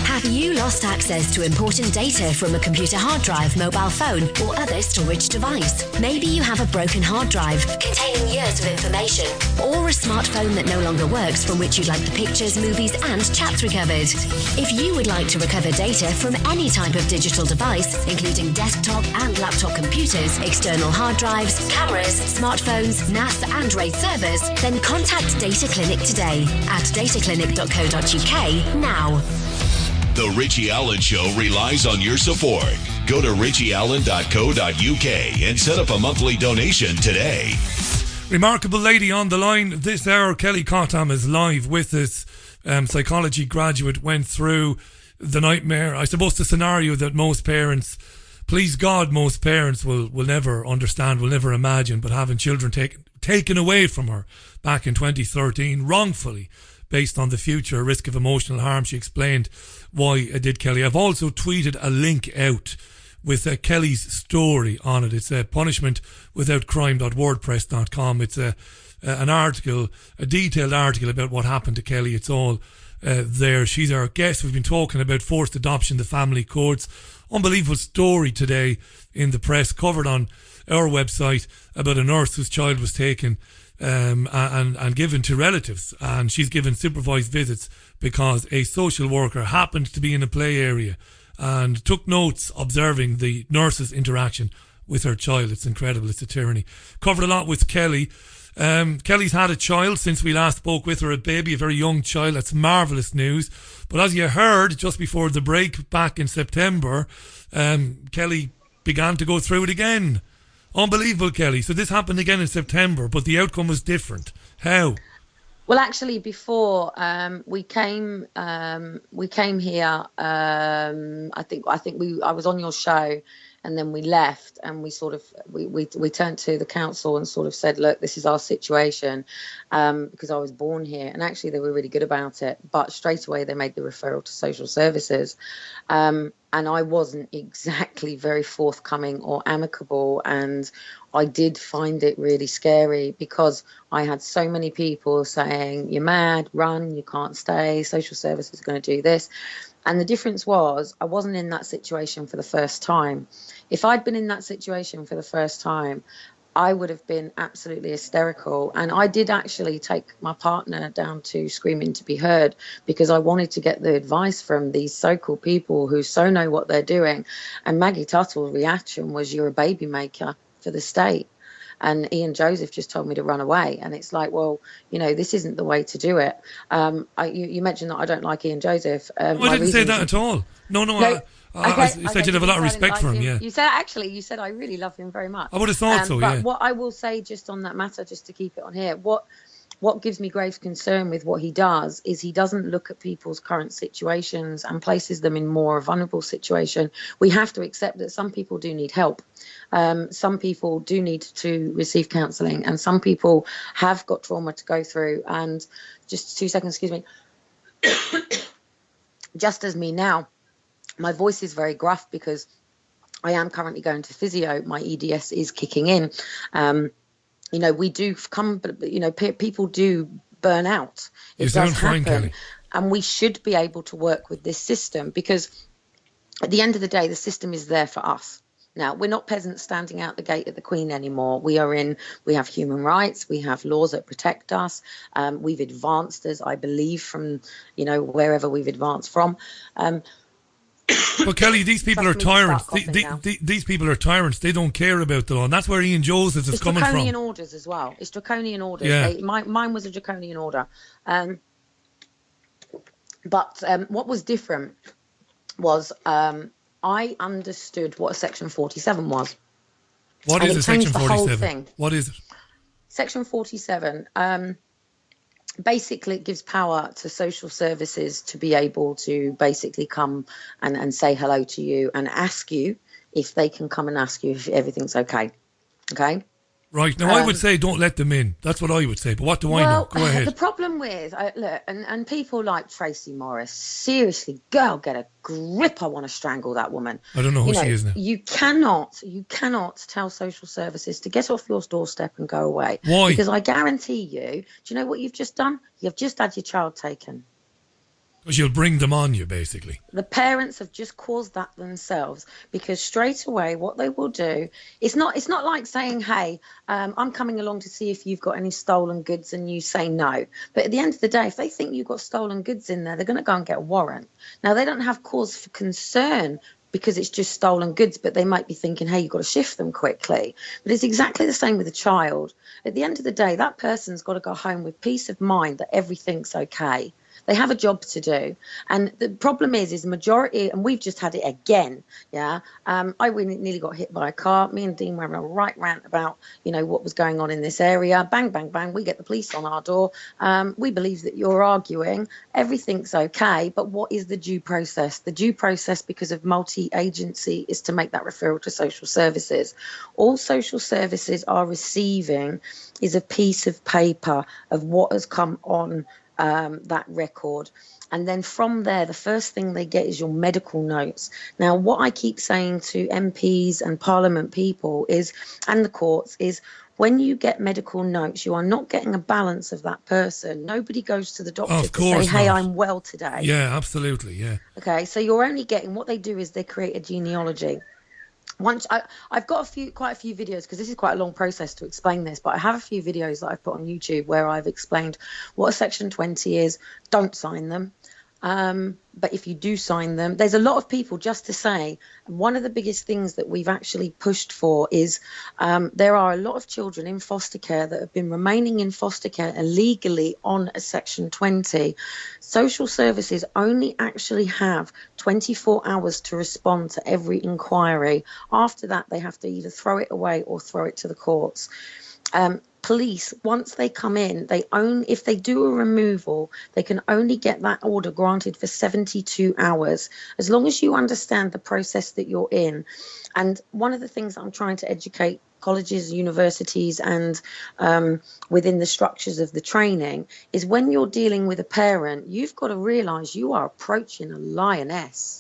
Have you lost access to important data from a computer hard drive, mobile phone, or other storage device? Maybe you have a broken hard drive containing years of information, or a smartphone that no longer works from which you'd like the pictures, movies, and chats recovered. If you would like to recover data from any type of digital device, including desktop and laptop computers, external hard drives, cameras, smartphones, NAS, and RAID servers, then contact Data Clinic today at dataclinic.co.uk now. The Richie Allen Show relies on your support. Go to richieallen.co.uk and set up a monthly donation today. Remarkable lady on the line this hour. Kellie Cottam is live with us. Psychology graduate, went through the nightmare, I suppose the scenario that most parents, please God, most parents will never understand, will never imagine, but having children taken away from her back in 2013, wrongfully, based on the future risk of emotional harm. She explained why I did, Kellie. I've also tweeted a link out with Kellie's story on it. It's punishmentwithoutcrime.wordpress.com. It's an article, a detailed article about what happened to Kellie. It's all there. She's our guest. We've been talking about forced adoption, the family courts. Unbelievable story today in the press, covered on our website, about a nurse whose child was taken and given to relatives, and she's given supervised visits because a social worker happened to be in a play area and took notes observing the nurse's interaction with her child. It's incredible. It's a tyranny. Covered a lot with Kellie. Kellie's had a child since we last spoke with her, a baby, a very young child. That's marvellous news. But as you heard just before the break back in September, Kellie began to go through it again. Unbelievable, Kellie. So this happened again in September, but the outcome was different. How? Well, actually, before we came here. I was on your show, and then we left, and we turned to the council and sort of said, look, this is our situation, because I was born here, and actually they were really good about it. But straight away they made the referral to social services. And I wasn't exactly very forthcoming or amicable, and I did find it really scary because I had so many people saying, you're mad, run, you can't stay, social services are going to do this. And the difference was I wasn't in that situation for the first time. If I'd been in that situation for the first time, I would have been absolutely hysterical. And I did actually take my partner down to Screaming to be Heard because I wanted to get the advice from these so-called people who so know what they're doing. And Maggie Tuttle's reaction was, you're a baby maker for the state. And Ian Joseph just told me to run away. And it's like, well, this isn't the way to do it. You mentioned that I don't like Ian Joseph. I didn't say that at all. No. I said you'd have a lot of respect for him, yeah. You said I really love him very much. I would have thought so, yeah. But what I will say just on that matter, just to keep it on here, what gives me grave concern with what he does is he doesn't look at people's current situations and places them in more vulnerable situation. We have to accept that some people do need help. Some people do need to receive counselling, and some people have got trauma to go through. And just 2 seconds, excuse me. Just as me now, My voice is very gruff because I am currently going to physio. My EDS is kicking in. You know, we do come, you know, people do burn out. It does happen. Kelly. And we should be able to work with this system, because at the end of the day, the system is there for us. Now, we're not peasants standing out the gate at the Queen anymore. We have human rights. We have laws that protect us. We've advanced, as I believe, from, you know, wherever we've advanced from. But Kelly, these people are tyrants. These people are tyrants. They don't care about the law. And that's where Ian Joseph is coming from. It's draconian orders as well. It's draconian orders. Yeah. Mine was a draconian order. But what was different was I understood what a Section 47 was. What is a Section 47? What is it? Section 47, basically it gives power to social services to be able to basically come and say hello to you and ask you if they can come and ask you if everything's okay. Okay? Right. Now, I would say don't let them in. That's what I would say. But what do I know? Go ahead. The problem with, look, and people like Tracy Morris, seriously, girl, get a grip. I want to strangle that woman. I don't know who she is now. You cannot tell social services to get off your doorstep and go away. Why? Because I guarantee you, do you know what you've just done? You've just had your child taken. Because you'll bring them on you, basically. The parents have just caused that themselves, because straight away what they will do, it's not like saying, hey, I'm coming along to see if you've got any stolen goods, and you say no. But at the end of the day, if they think you've got stolen goods in there, they're going to go and get a warrant. Now, they don't have cause for concern because it's just stolen goods, but they might be thinking, hey, you've got to shift them quickly. But it's exactly the same with a child. At the end of the day, that person's got to go home with peace of mind that everything's okay. They have a job to do. And the problem is the majority, and we've just had it again, yeah. I nearly got hit by a car. Me and Dean were having a right rant about, you know, what was going on in this area. Bang, bang, bang. We get the police on our door. We believe that you're arguing. Everything's okay. But what is the due process? The due process, because of multi-agency, is to make that referral to social services. All social services are receiving is a piece of paper of what has come on that record, and then from there the first thing they get is your medical notes. Now, what I keep saying to MPs and Parliament people is, and the courts, is when you get medical notes, you are not getting a balance of that person. Nobody goes to the doctor to say, hey, I'm well today. Yeah, absolutely, yeah. Okay, so you're only getting, what they do is they create a genealogy. Once I've got quite a few videos, because this is quite a long process to explain this, but I have a few videos that I've put on YouTube where I've explained what a Section 20 is. Don't sign them. But if you do sign them, there's a lot of people, just to say, one of the biggest things that we've actually pushed for is there are a lot of children in foster care that have been remaining in foster care illegally on a Section 20. Social services only actually have 24 hours to respond to every inquiry. After that, they have to either throw it away or throw it to the courts. Police, once they come in, if they do a removal, they can only get that order granted for 72 hours, as long as you understand the process that you're in. And one of the things that I'm trying to educate colleges, universities, and within the structures of the training is, when you're dealing with a parent, you've got to realise you are approaching a lioness.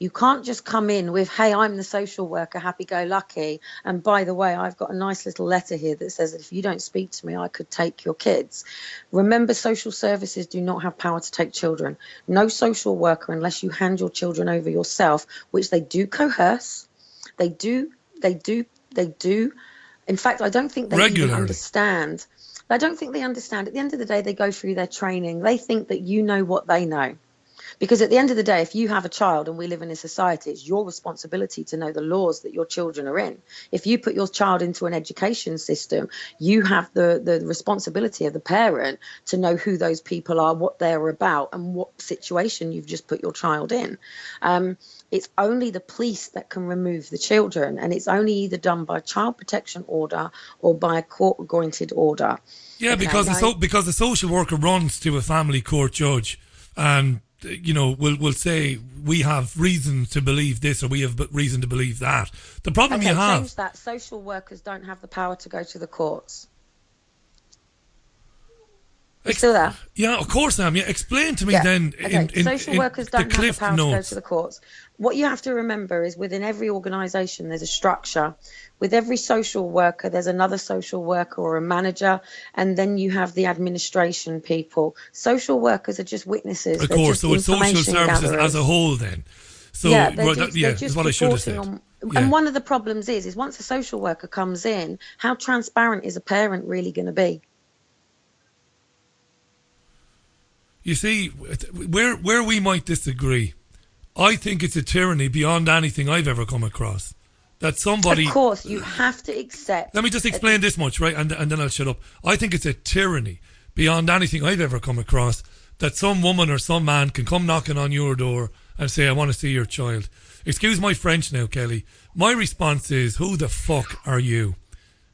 You can't just come in with, hey, I'm the social worker, happy-go-lucky, and by the way, I've got a nice little letter here that says that if you don't speak to me, I could take your kids. Remember, social services do not have power to take children. No social worker, unless you hand your children over yourself, which they do coerce. They do. In fact, I don't think they even understand. I don't think they understand. At the end of the day, they go through their training. They think that you know what they know. Because at the end of the day, if you have a child and we live in a society, it's your responsibility to know the laws that your children are in. If you put your child into an education system, you have the responsibility of the parent to know who those people are, what they're about, and what situation you've just put your child in. It's only the police that can remove the children, and it's only either done by child protection order or by a court-granted order. Yeah, okay, because the social worker runs to a family court judge and, you know, we'll say we have reason to believe this or we have reason to believe that. The problem you have... change that. Social workers don't have the power to go to the courts. You still there? Yeah, of course I am. Yeah, explain to me then. Okay. Social workers don't have the power to go to the courts. What you have to remember is within every organisation there's a structure. With every social worker there's another social worker or a manager, and then you have the administration people. Social workers are just witnesses. Of course, so it's social services as a whole then. So yeah, they're just what I should have said. And one of the problems is once a social worker comes in, how transparent is a parent really going to be? You see, where we might disagree, I think it's a tyranny beyond anything I've ever come across. That somebody... Of course, you have to accept... Let me just explain this much, right? And then I'll shut up. I think it's a tyranny beyond anything I've ever come across that some woman or some man can come knocking on your door and say, I want to see your child. Excuse my French now, Kelly. My response is, who the fuck are you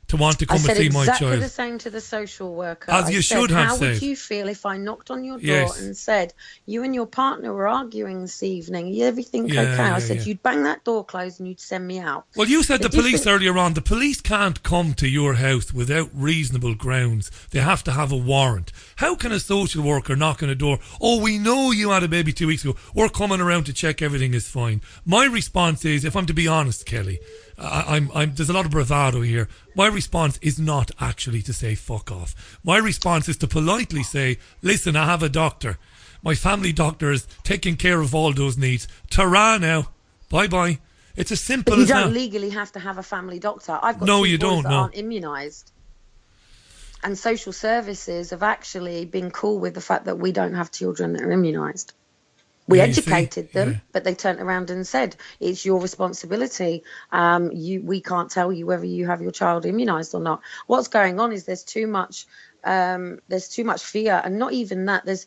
to want to come and see my child? I said exactly the same to the social worker. As you should have how said. Would you feel if I knocked on your door and said, you and your partner were arguing this evening, is everything okay? I said, you'd bang that door closed and you'd send me out. Well, you said the police earlier on. The police can't come to your house without reasonable grounds. They have to have a warrant. How can a social worker knock on a door? Oh, we know you had a baby 2 weeks ago. We're coming around to check everything is fine. My response is, if I'm to be honest, Kelly, there's a lot of bravado here. My response is not actually to say fuck off. My response is to politely say, listen, I have a doctor. My family doctor is taking care of all those needs. Ta-ra now. Bye-bye. It's as simple as that. You don't legally have to have a family doctor. I've got two boys that aren't immunised. And social services have actually been cool with the fact that we don't have children that are immunised. We educated them, but they turned around and said, it's your responsibility. We can't tell you whether you have your child immunised or not. What's going on is there's too much fear, and not even that. There's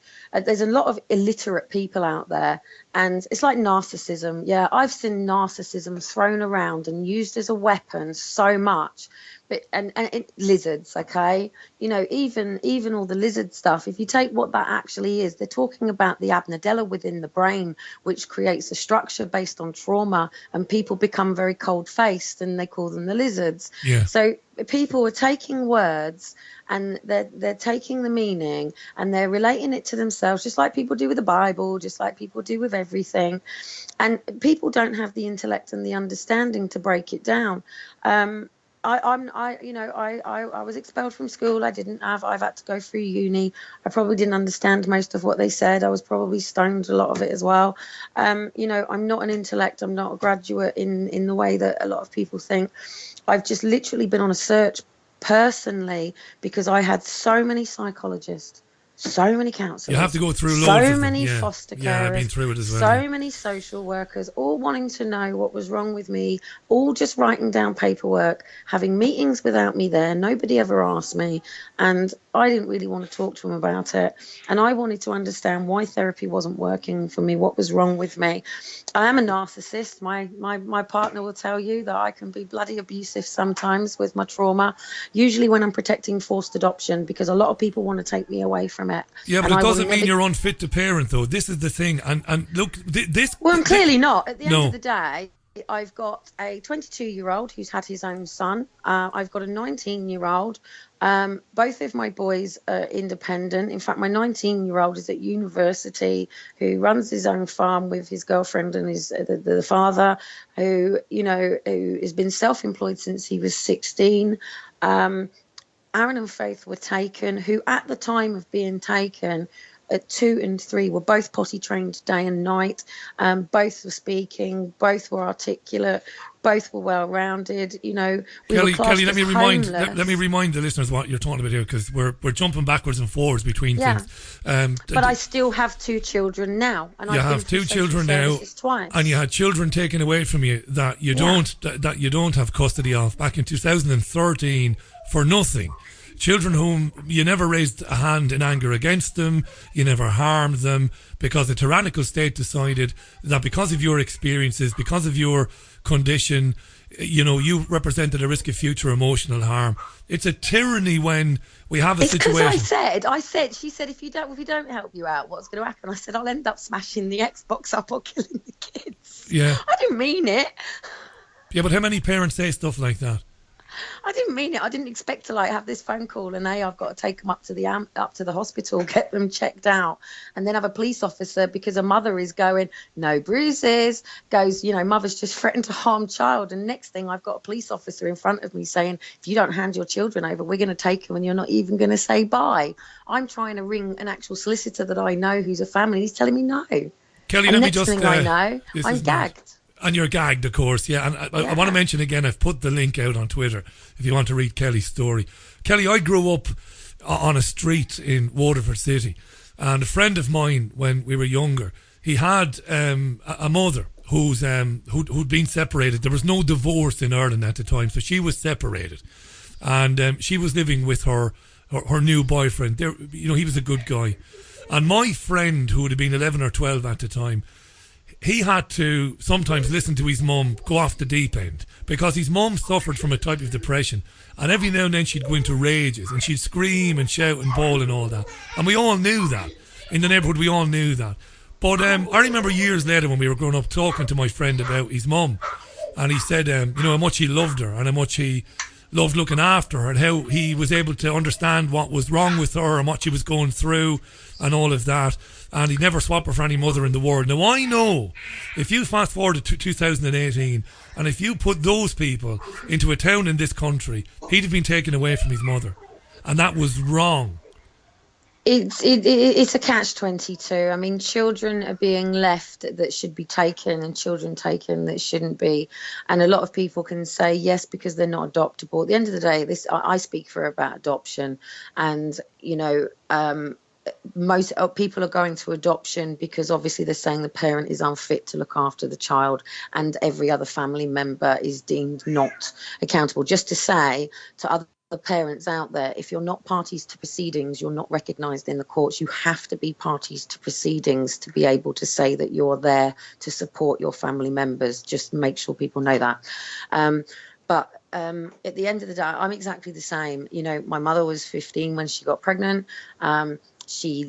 a lot of illiterate people out there, and it's like narcissism. Yeah, I've seen narcissism thrown around and used as a weapon so much. But and lizards, okay, you know, even all the lizard stuff. If you take what that actually is, they're talking about the amygdala within the brain, which creates a structure based on trauma, and people become very cold-faced, and they call them the lizards. Yeah. So people are taking words and they're taking the meaning and they're relating it to themselves, just like people do with the Bible, just like people do with everything. And people don't have the intellect and the understanding to break it down. I was expelled from school. I've had to go through uni. I probably didn't understand most of what they said. I was probably stoned a lot of it as well. I'm not an intellect. I'm not a graduate in the way that a lot of people think. I've just literally been on a search personally because I had so many psychologists, so many counsellors. You have to go through loads so of many them. foster carers. Yeah, I've been through it as well. So many social workers, all wanting to know what was wrong with me, all just writing down paperwork, having meetings without me there. Nobody ever asked me, and I didn't really want to talk to them about it. And I wanted to understand why therapy wasn't working for me, what was wrong with me. I am a narcissist. My partner will tell you that I can be bloody abusive sometimes with my trauma, usually when I'm protecting forced adoption, because a lot of people want to take me away from it. Yeah, but it doesn't mean you're unfit to parent, though. This is the thing. And look, this... Well, I'm clearly not. At the end of the day, I've got a 22-year-old who's had his own son. I've got a 19-year-old. Both of my boys are independent. In fact, my 19-year-old is at university, who runs his own farm with his girlfriend and the father, who has been self-employed since he was 16. Aaron and Faith were taken, who at the time of being taken at 2 and 3 were both potty trained day and night. Both were speaking, both were articulate, both were well rounded. Kelly, let me remind the listeners what you're talking about here, because we're jumping backwards and forwards between things. But I still have 2 children now, and you have 2 children now, twice. And you had children taken away from you that you don't have custody of back in 2013 for nothing. Children whom you never raised a hand in anger against them, you never harmed them, because the tyrannical state decided that because of your experiences, because of your condition, you represented a risk of future emotional harm. It's a tyranny when we have a situation. It's because I said, she said, if you don't help you out, what's going to happen? I said, I'll end up smashing the Xbox up or killing the kids. Yeah. I didn't mean it. Yeah, but how many parents say stuff like that? I didn't mean it. I didn't expect to like have this phone call and I've got to take them up to the hospital, get them checked out, and then have a police officer because a mother is going, no bruises, goes, mother's just threatened to harm child, and next thing I've got a police officer in front of me saying, if you don't hand your children over, we're going to take them and you're not even going to say bye. I'm trying to ring an actual solicitor that I know who's a family. He's telling me no. Kelly, and let me next just. thing I know, I'm gagged. And you're gagged, of course, yeah. And I want to mention again, I've put the link out on Twitter if you want to read Kelly's story. Kelly, I grew up on a street in Waterford City, and a friend of mine, when we were younger, he had a mother who'd been separated. There was no divorce in Ireland at the time, so she was separated, and she was living with her new boyfriend. He was a good guy, and my friend, who would have been 11 or 12 at the time, he had to sometimes listen to his mum go off the deep end because his mum suffered from a type of depression, and every now and then she'd go into rages and she'd scream and shout and bawl and all that, and we all knew that in the neighbourhood. We all knew that. But I remember years later when we were growing up talking to my friend about his mum, and he said how much he loved her and how much he loved looking after her, and how he was able to understand what was wrong with her and what she was going through and all of that, and he'd never swap her for any mother in the world. Now I know, if you fast forward to 2018, and if you put those people into a town in this country, he'd have been taken away from his mother, and that was wrong. It's a catch-22. I mean, children are being left that should be taken, and children taken that shouldn't be. And a lot of people can say yes because they're not adoptable. At the end of the day, I speak about adoption, and most people are going to adoption because obviously they're saying the parent is unfit to look after the child, and every other family member is deemed not accountable. Just to say to other parents out there, if you're not parties to proceedings, you're not recognised in the courts. You have to be parties to proceedings to be able to say that you're there to support your family members. Just make sure people know that. But at the end of the day, I'm exactly the same. My mother was 15 when she got pregnant. She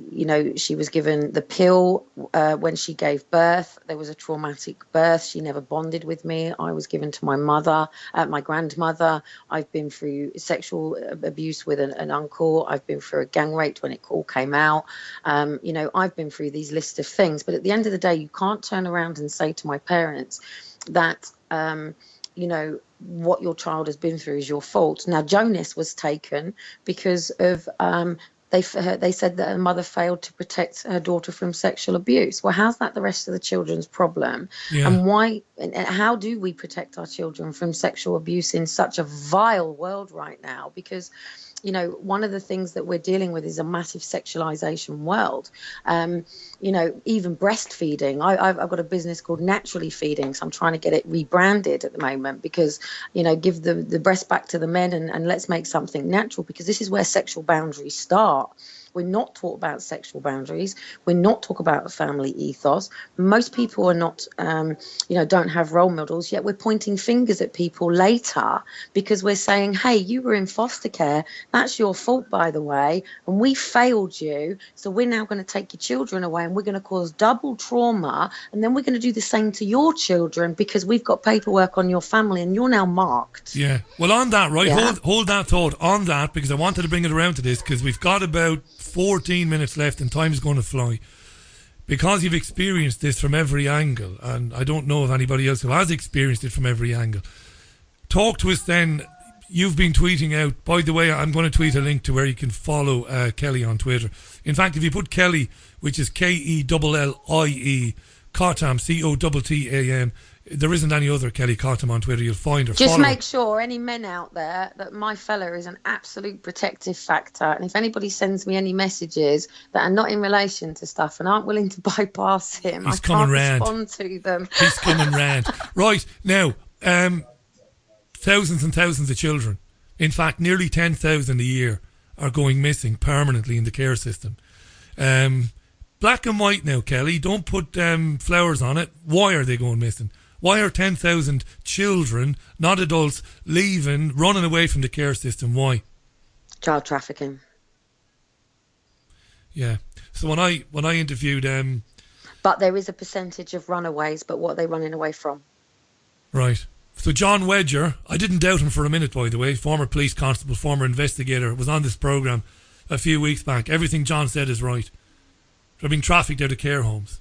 was given the pill when she gave birth. There was a traumatic birth. She never bonded with me. I was given to my grandmother. I've been through sexual abuse with an uncle. I've been through a gang rape when it all came out. I've been through these lists of things. But at the end of the day, you can't turn around and say to my parents that, what your child has been through is your fault. Now, Jonas was taken because of they said that her mother failed to protect her daughter from sexual abuse. Well, how's that the rest of the children's problem? Yeah. And why? And how do we protect our children from sexual abuse in such a vile world right now? Because one of the things that we're dealing with is a massive sexualization world. Even breastfeeding. I've got a business called Naturally Feeding, so I'm trying to get it rebranded at the moment because, give the breast back to the men and let's make something natural, because this is where sexual boundaries start. We're not taught about sexual boundaries. We're not taught about a family ethos. Most people are not, don't have role models, yet we're pointing fingers at people later because we're saying, hey, you were in foster care. That's your fault, by the way, and we failed you. So we're now going to take your children away and we're going to cause double trauma. And then we're going to do the same to your children because we've got paperwork on your family and you're now marked. Yeah. Well, on that, right, hold that thought on that, because I wanted to bring it around to this because we've got about 14 minutes left and time's going to fly, because you've experienced this from every angle, and I don't know of anybody else who has experienced it from every angle. Talk to us then. You've been tweeting out, by the way, I'm going to tweet a link to where you can follow Kelly on Twitter. In fact, if you put Kelly, which is Kellie, Cottam, Cottam, there isn't any other Kellie Cottam on Twitter, you'll find her. Just make sure, any men out there, that my fella is an absolute protective factor. And if anybody sends me any messages that are not in relation to stuff and aren't willing to bypass him, I can't respond to them. He's coming round. Right, now, thousands and thousands of children, in fact, nearly 10,000 a year, are going missing permanently in the care system. Black and white now, Kelly. Don't put flowers on it. Why are they going missing? Why are 10,000 children, not adults, leaving, running away from the care system? Why? Child trafficking. Yeah. So when I interviewed... but there is a percentage of runaways, but what are they running away from? Right. So John Wedger, I didn't doubt him for a minute, by the way, former police constable, former investigator, was on this programme a few weeks back. Everything John said is right. They're being trafficked out of care homes.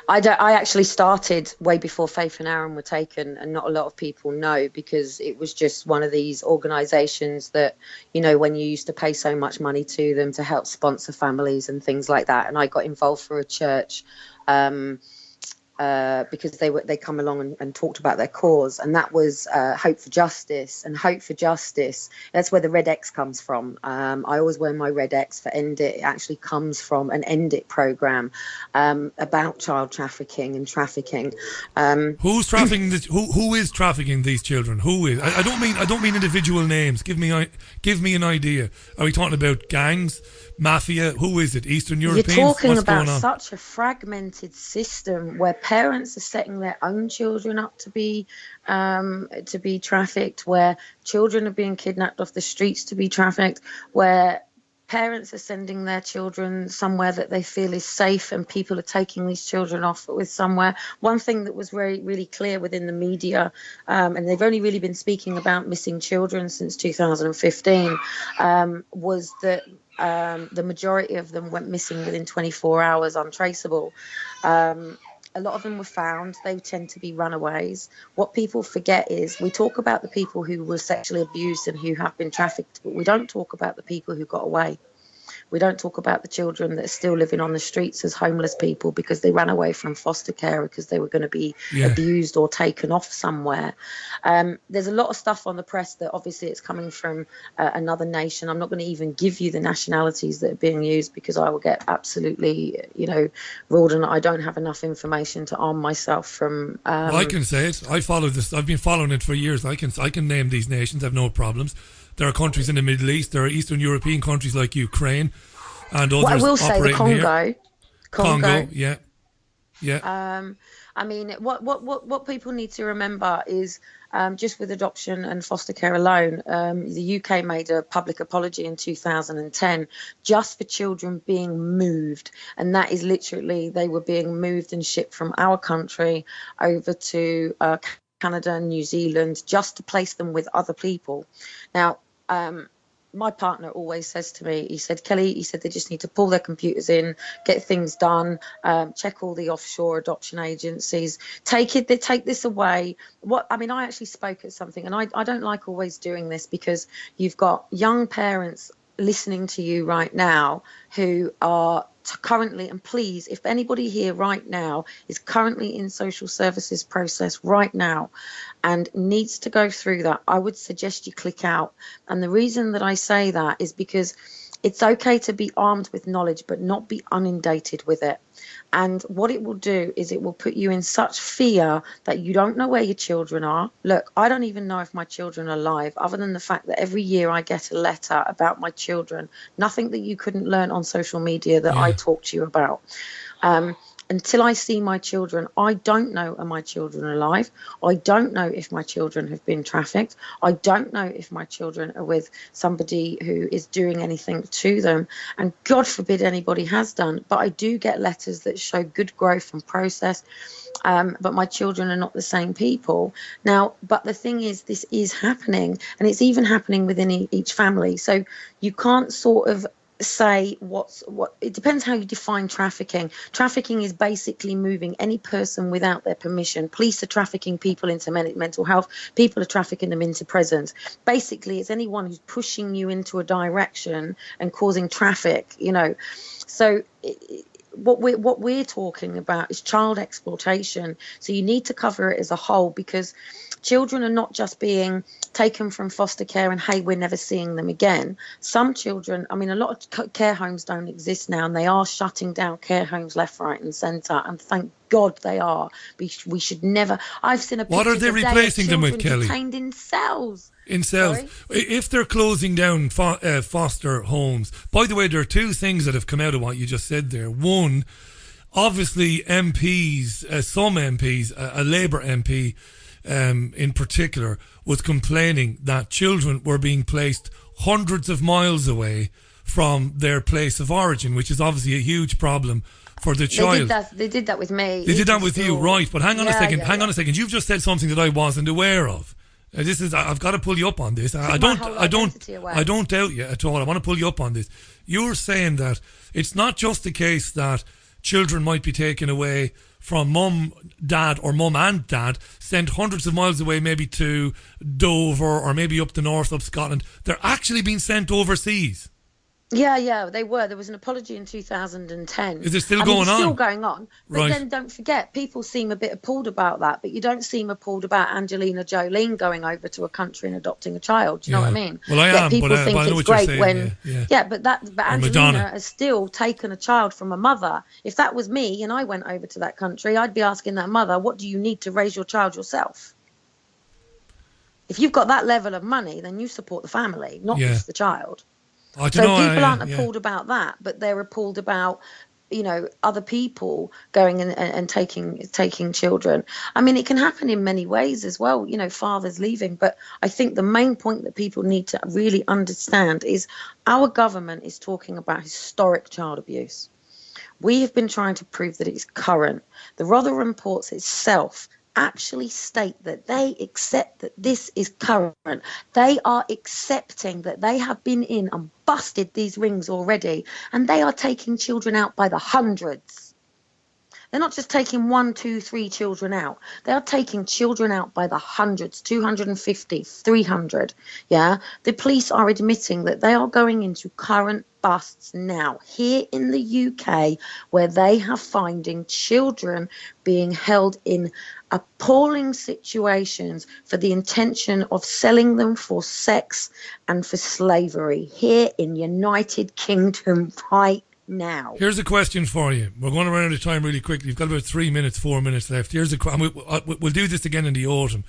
I actually started way before Faith and Aaron were taken, and not a lot of people know, because it was just one of these organisations that, you know, when you used to pay so much money to them to help sponsor families and things like that. And I got involved for a church because they come along and talked about their cause, and that was Hope for Justice. And Hope for Justice, that's where the red X comes from. I always wear my red X for End It. It actually comes from an End It program about child trafficking and trafficking. Who's trafficking? Who is trafficking these children? Who is? I don't mean individual names. Give me an idea. Are we talking about gangs, mafia? Who is it? Eastern Europeans? You're talking What's about going on? such a fragmented system where parents are setting their own children up to be trafficked, where children are being kidnapped off the streets to be trafficked, where parents are sending their children somewhere that they feel is safe, and people are taking these children off with somewhere. One thing that was really clear within the media, and they've only really been speaking about missing children since 2015, was that the majority of them went missing within 24 hours, untraceable. A lot of them were found. They tend to be runaways. What people forget is we talk about the people who were sexually abused and who have been trafficked, but we don't talk about the people who got away. We don't talk about the children that are still living on the streets as homeless people because they ran away from foster care because they were going to be abused or taken off somewhere. There's a lot of stuff on the press that obviously it's coming from another nation. I'm not going to even give you the nationalities that are being used because I will get absolutely, ruled, and I don't have enough information to arm myself from. Well, I can say it. I follow this. I've been following it for years. I can name these nations. I've no problems. There are countries in the Middle East. There are Eastern European countries like Ukraine, and others. Well, I will say the Congo. Yeah. I mean, what people need to remember is just with adoption and foster care alone, the UK made a public apology in 2010 just for children being moved, and that is literally they were being moved and shipped from our country over to Canada and New Zealand just to place them with other people. Now, my partner always says to me, he said, Kelly, they just need to pull their computers in, get things done, check all the offshore adoption agencies, take this away. I actually spoke at something, and I don't like always doing this because you've got young parents listening to you right now who are currently, and please, if anybody here right now is currently in social services process right now and needs to go through that, I would suggest you click out. And the reason that I say that is because it's okay to be armed with knowledge but not be inundated with it. And what it will do is it will put you in such fear that you don't know where your children are. Look, I don't even know if my children are alive, other than the fact that every year I get a letter about my children. Nothing that you couldn't learn on social media that I talk to you about. Until I see my children, I don't know are my children alive. I don't know if my children have been trafficked. I don't know if my children are with somebody who is doing anything to them. And God forbid anybody has done. But I do get letters that show good growth and process. But my children are not the same people. Now, but the thing is, this is happening. And it's even happening within each family. So you can't sort of say what it depends how you define trafficking. Trafficking is basically moving any person without their permission. Police are trafficking people into mental health. People are trafficking them into prisons. Basically, it's anyone who's pushing you into a direction and causing traffic, So what we're talking about is child exploitation. So you need to cover it as a whole, because children are not just being taken from foster care and, hey, we're never seeing them again. Some children, a lot of care homes don't exist now, and they are shutting down care homes left, right and centre, and thank God they are. We should never. I've seen a picture. What are they replacing them with, Kelly? Detained in cells. In cells. Sorry? If they're closing down foster homes, by the way, there are two things that have come out of what you just said there. One, obviously MPs, some MPs, a Labour MP in particular, was complaining that children were being placed hundreds of miles away from their place of origin, which is obviously a huge problem for the child. They did that with me. They did that with you, right? But hang on a second. Yeah, hang on a second. You've just said something that I wasn't aware of. I've got to pull you up on this. I don't doubt you at all. I want to pull you up on this. You're saying that it's not just the case that children might be taken away from mum, dad, or mum and dad, sent hundreds of miles away, maybe to Dover or maybe up the north of Scotland. They're actually being sent overseas. Yeah, they were. There was an apology in 2010. Is it still going on? It's still going on. But Right. then don't forget, people seem a bit appalled about that, but you don't seem appalled about Angelina Jolie going over to a country and adopting a child. Do you know what I mean? Well, I am, people but think I know it's what you're great saying, when... yeah. but Angelina Madonna. has still taken a child from a mother. If that was me and I went over to that country, I'd be asking that mother, what do you need to raise your child yourself? If you've got that level of money, then you support the family, not just the child. I So don't know, people aren't yeah. appalled about that, but they're appalled about, other people going and taking children. I mean, it can happen in many ways as well, fathers leaving. But I think the main point that people need to really understand is our government is talking about historic child abuse. We have been trying to prove that it's current. The Rotherham reports itself actually state that they accept that this is current. They are accepting that they have been in and busted these rings already, and they are taking children out by the hundreds. They're not just taking 1, 2, 3 children out. They are taking children out by the hundreds, 250, 300. Yeah, the police are admitting that they are going into current busts now here in the UK, where they are finding children being held in appalling situations for the intention of selling them for sex and for slavery here in United Kingdom right now. Here's a question for you. We're going to run out of time really quickly. You've got about 4 minutes left. Here's a we'll do this again in the autumn,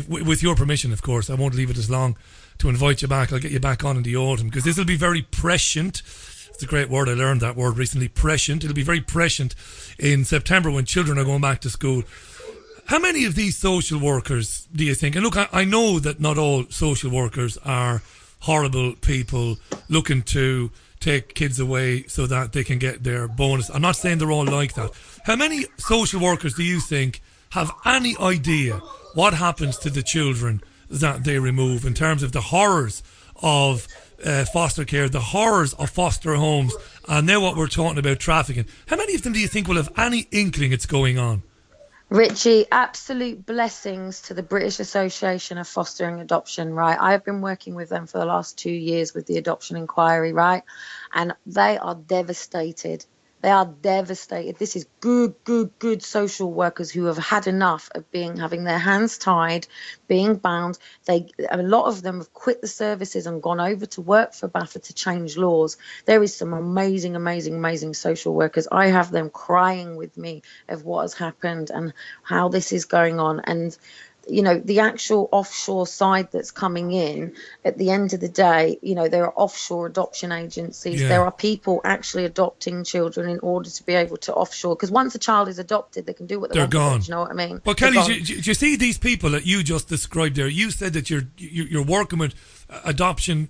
with your permission, of course. I won't leave it as long to invite you back. I'll get you back on in the autumn, because this will be very prescient. It's a great word. I learned that word recently, prescient. It'll be very prescient in September when children are going back to school. How many of these social workers do you think? And look, I know that not all social workers are horrible people looking to take kids away so that they can get their bonus. I'm not saying they're all like that. How many social workers do you think have any idea what happens to the children that they remove, in terms of the horrors of foster care, the horrors of foster homes, and now what we're talking about, trafficking? How many of them do you think will have any inkling it's going on? Richie, absolute blessings to the British Association of Fostering Adoption, right? I have been working with them for the last 2 years with the adoption inquiry, right? And they are devastated. They are devastated. This is good social workers who have had enough of having their hands tied, being bound. A lot of them have quit the services and gone over to work for BAFA to change laws. There is some amazing social workers. I have them crying with me of what has happened and how this is going on. And the actual offshore side that's coming in, at the end of the day, there are offshore adoption agencies. Yeah. There are people actually adopting children in order to be able to offshore. Because once a child is adopted, they can do what they want. They're gone. Do you know what I mean? Well, Kelly, do you see these people that you just described there? You said that you're working with adoption,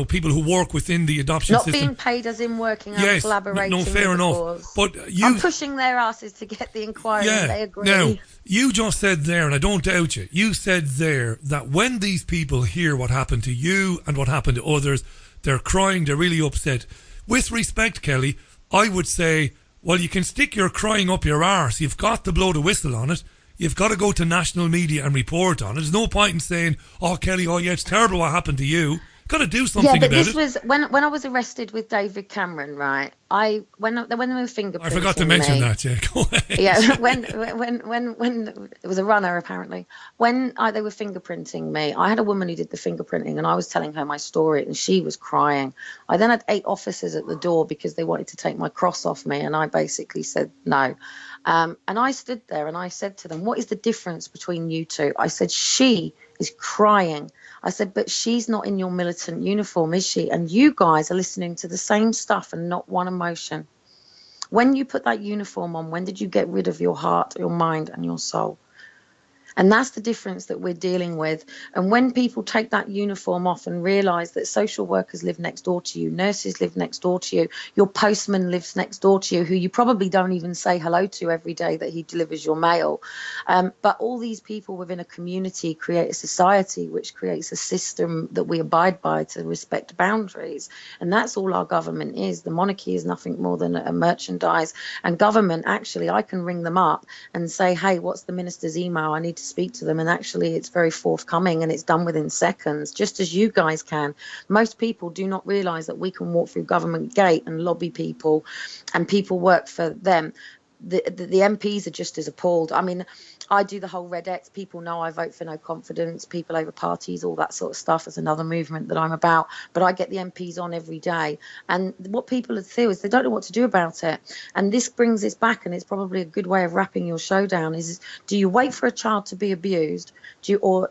people who work within the adoption Not system. being paid as in working and collaborating. No, fair with the enough. cause. But I'm pushing their asses to get the inquiry, and they agree. Now, you just said there, and I don't doubt you, you said there that when these people hear what happened to you and what happened to others, they're crying, they're really upset. With respect, Kelly, I would say, well, you can stick your crying up your arse. You've got to blow the whistle on it. You've got to go to national media and report on it. There's no point in saying, oh, Kelly, it's terrible what happened to you. Got to do something about it. Yeah, but this was when I was arrested with David Cameron, right? When they were fingerprinting I forgot to mention that. Yeah, go ahead. Yeah, when it was a runner apparently. When they were fingerprinting me, I had a woman who did the fingerprinting, and I was telling her my story, and she was crying. I then had 8 officers at the door because they wanted to take my cross off me, and I basically said no. And I stood there and I said to them, "What is the difference between you two?" I said, "She is crying." I said, "But she's not in your militant uniform, is she? And you guys are listening to the same stuff and not one emotion. When you put that uniform on, when did you get rid of your heart, your mind and your soul?" And that's the difference that we're dealing with. And when people take that uniform off and realise that social workers live next door to you, nurses live next door to you, your postman lives next door to you, who you probably don't even say hello to every day that he delivers your mail. But all these people within a community create a society which creates a system that we abide by to respect boundaries. And that's all our government is. The monarchy is nothing more than a merchandise. And government, actually, I can ring them up and say, hey, what's the minister's email? I need to speak to them. And actually, it's very forthcoming and it's done within seconds, just as you guys can. Most people do not realise that we can walk through government gate and lobby people and people work for them. The MPs are just as appalled. I mean, I do the whole Red X. People know I vote for no confidence, people over parties, all that sort of stuff is another movement that I'm about. But I get the MPs on every day. And what people feel is they don't know what to do about it. And this brings this back, and it's probably a good way of wrapping your show down, is do you wait for a child to be abused? Or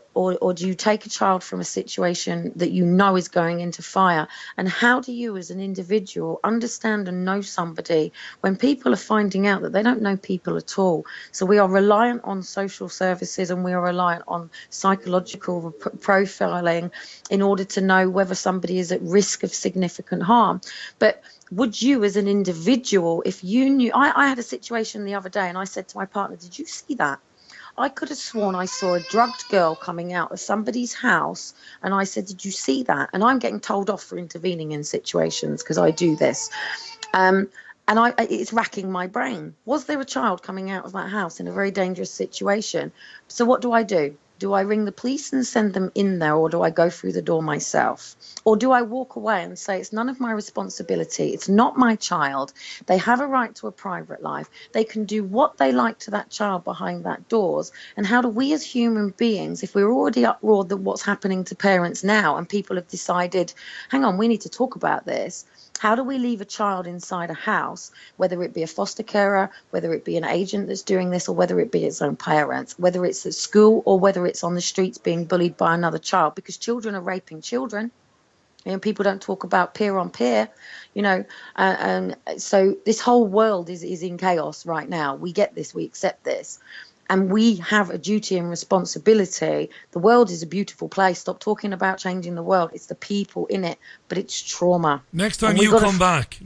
do you take a child from a situation that you know is going into fire? And how do you as an individual understand and know somebody when people are finding out that they don't know people at all? So we are reliant on social services and we are reliant on psychological profiling in order to know whether somebody is at risk of significant harm. But would you as an individual, if you knew, I had a situation the other day and I said to my partner, did you see that? I could have sworn I saw a drugged girl coming out of somebody's house, and I said, did you see that? And I'm getting told off for intervening in situations because I do this. And it's racking my brain. Was there a child coming out of that house in a very dangerous situation? So what do? Do I ring the police and send them in there, or do I go through the door myself? Or do I walk away and say, it's none of my responsibility, it's not my child, they have a right to a private life, they can do what they like to that child behind that doors? And how do we as human beings, if we're already uproared that what's happening to parents now and people have decided, hang on, we need to talk about this, how do we leave a child inside a house, whether it be a foster carer, whether it be an agent that's doing this, or whether it be its own parents, whether it's at school or whether it's on the streets being bullied by another child, because children are raping children. You know, people don't talk about peer on peer, you know, so this whole world is in chaos right now. We get this, we accept this. And we have a duty and responsibility. The world is a beautiful place. Stop talking about changing the world. It's the people in it, but it's trauma. Next time you come back,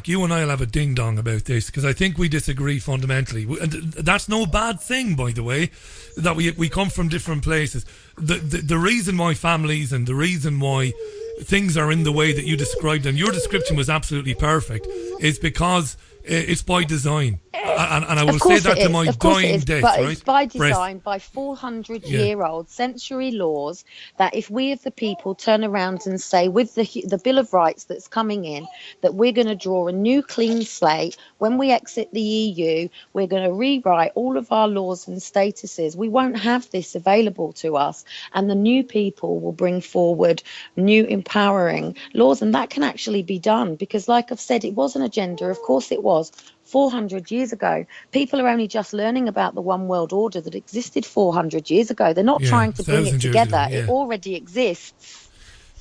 you and I will have a ding-dong about this, because I think we disagree fundamentally. And that's no bad thing, by the way, that we come from different places. The reason why families and the reason why things are in the way that you described, and your description was absolutely perfect, is because it's by design. And I will say that to my dying death, but right? It's by design, by 400-year-old century laws, that if we as the people turn around and say, with the Bill of Rights that's coming in, that we're going to draw a new clean slate, when we exit the EU, we're going to rewrite all of our laws and statuses. We won't have this available to us, and the new people will bring forward new empowering laws, and that can actually be done, because like I've said, it was an agenda, of course it was. 400 years ago, people are only just learning about the one world order that existed 400 years ago. They're not trying to bring it together. It already exists.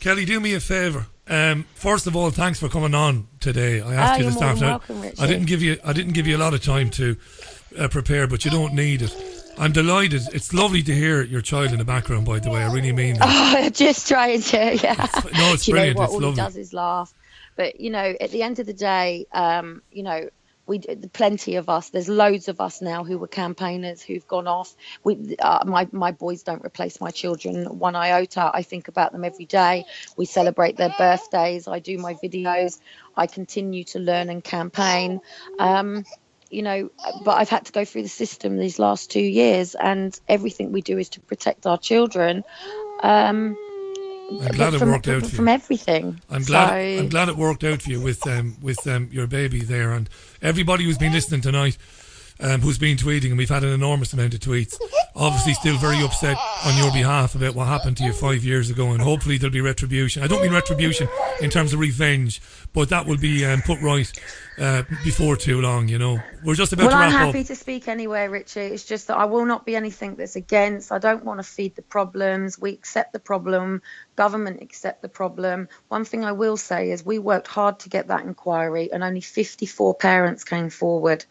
Kelly, do me a favour. First of all, thanks for coming on today. I asked you to start out. I didn't give you a lot of time to prepare, but you don't need it. I'm delighted. It's lovely to hear your child in the background, by the way. I really mean that. Oh, just trying to, yeah. It's brilliant. You know what, it's all lovely. he does is laugh. But, you know, at the end of the day, you know, plenty of us, there's loads of us now who were campaigners who've gone off. My boys don't replace my children one iota. I think about them every day. We celebrate their birthdays. I do my videos. I continue to learn and campaign. You know, but I've had to go through the system these last 2 years, and everything we do is to protect our children. I'm glad it worked out for you. From everything. I'm glad it worked out for you with your baby there, and everybody who's been listening tonight, who's been tweeting, and we've had an enormous amount of tweets, obviously still very upset on your behalf about what happened to you 5 years ago, and hopefully there'll be retribution. I don't mean retribution in terms of revenge, but that will be put right before too long, you know. We're just about to I'm wrap up. happy to speak anyway, Richie. It's just that I will not be anything that's against. I don't want to feed the problems. We accept the problem. Government accept the problem. One thing I will say is we worked hard to get that inquiry and only 54 parents came forward.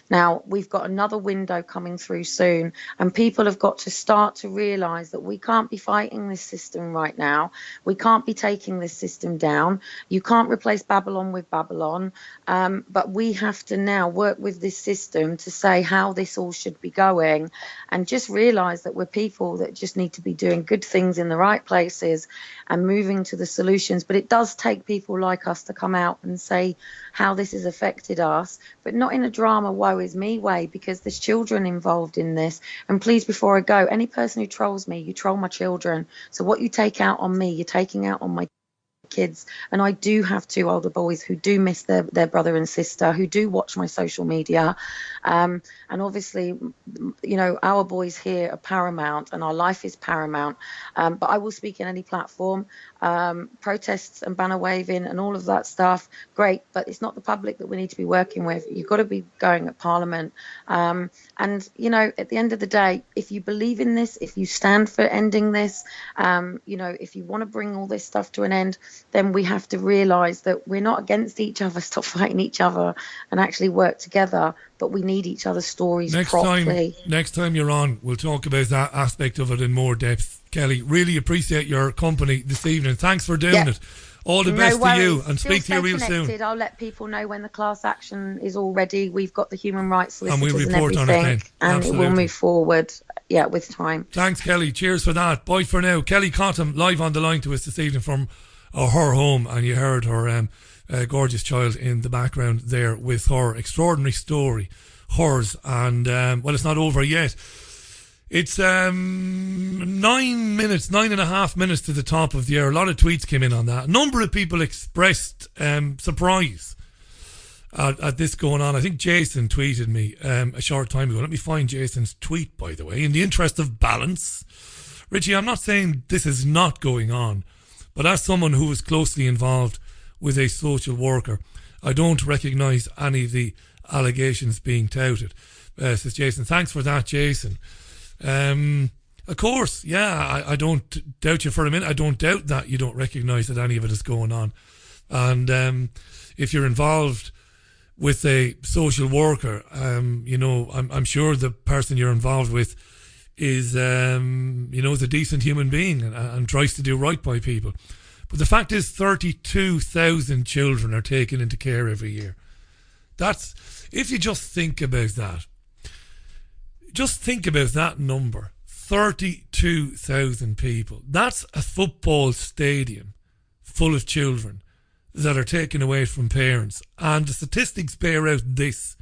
Now, we've got another window coming through soon, and people have got to start to realise that we can't be fighting this system right now. We can't be taking this system down. You can't replace Babylon with Babylon, but we have to now work with this system to say how this all should be going, and just realise that we're people that just need to be doing good things in the right places and moving to the solutions. But it does take people like us to come out and say how this has affected us, but not in a drama woe is me way, because there's children involved in this. And please, before I go, any person who trolls me, you troll my children. So what you take out on me, you're taking out on my kids. And I do have 2 older boys who do miss their brother and sister, who do watch my social media, and obviously, you know, our boys here are paramount and our life is paramount. But I will speak in any platform. Protests and banner waving and all of that stuff, great, but it's not the public that we need to be working with. You've got to be going at Parliament, and you know, at the end of the day, if you believe in this, if you stand for ending this, you know, if you want to bring all this stuff to an end, then we have to realise that we're not against each other. Stop fighting each other and actually work together. But we need each other's stories properly. Next time you're on, we'll talk about that aspect of it in more depth. Kelly, really appreciate your company this evening. Thanks for doing it. All the best to you, and speak to you real soon. I'll let people know when the class action is all ready. We've got the human rights solicitors and we report and everything, on it and it will move forward. Yeah, with time. Thanks, Kelly. Cheers for that. Bye for now. Kellie Cottam live on the line to us this evening from her home, and you heard her gorgeous child in the background there with her extraordinary story, hers, and well, it's not over yet. It's 9.5 minutes to the top of the hour. A lot of tweets came in on that. A number of people expressed surprise at this going on. I think Jason tweeted me a short time ago. Let me find Jason's tweet, by the way. In the interest of balance, Richie, I'm not saying this is not going on, but as someone who was closely involved with a social worker, I don't recognise any of the allegations being touted, says Jason. Thanks for that, Jason. Of course, yeah, I don't doubt you for a minute. I don't doubt that you don't recognise that any of it is going on. And if you're involved with a social worker, you know, I'm sure the person you're involved with is, you know, is a decent human being and tries to do right by people. But the fact is 32,000 children are taken into care every year. That's, if you just think about that, just think about that number, 32,000 people. That's a football stadium full of children that are taken away from parents. And the statistics bear out this,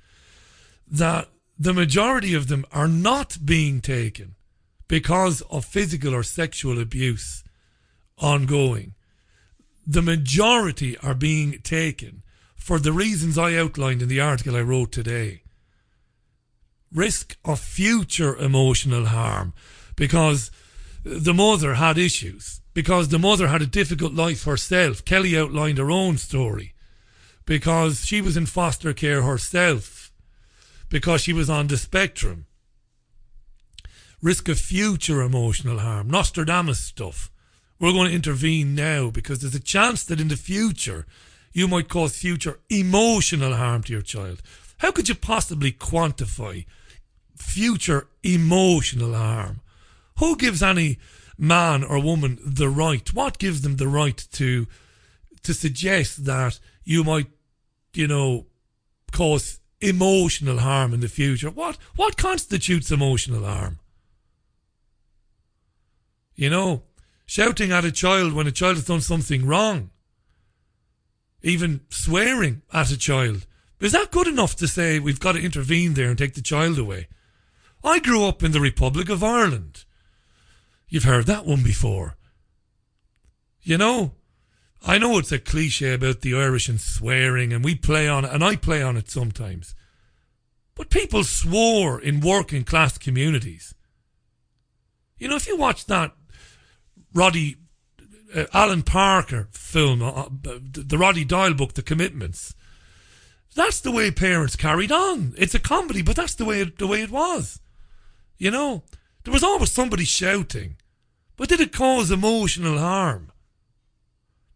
that the majority of them are not being taken because of physical or sexual abuse ongoing. The majority are being taken for the reasons I outlined in the article I wrote today. Risk of future emotional harm, because the mother had issues, because the mother had a difficult life herself. Kelly outlined her own story, because she was in foster care herself, because she was on the spectrum. Risk of future emotional harm, Nostradamus stuff. We're going to intervene now because there's a chance that in the future you might cause future emotional harm to your child. How could you possibly quantify future emotional harm? Who gives any man or woman the right? What gives them the right to suggest that you might, you know, cause emotional harm in the future? What constitutes emotional harm? You know, shouting at a child when a child has done something wrong, even swearing at a child, is that good enough to say we've got to intervene there and take the child away? I grew up in the Republic of Ireland. You've heard that one before. You know, I know it's a cliche about the Irish and swearing, and we play on it, and I play on it sometimes. But people swore in working class communities. You know, if you watch that Alan Parker film, the Roddy Doyle book, The Commitments, That's the way parents carried on. It's a comedy, but that's the way it was. You know, there was always somebody shouting, but did it cause emotional harm?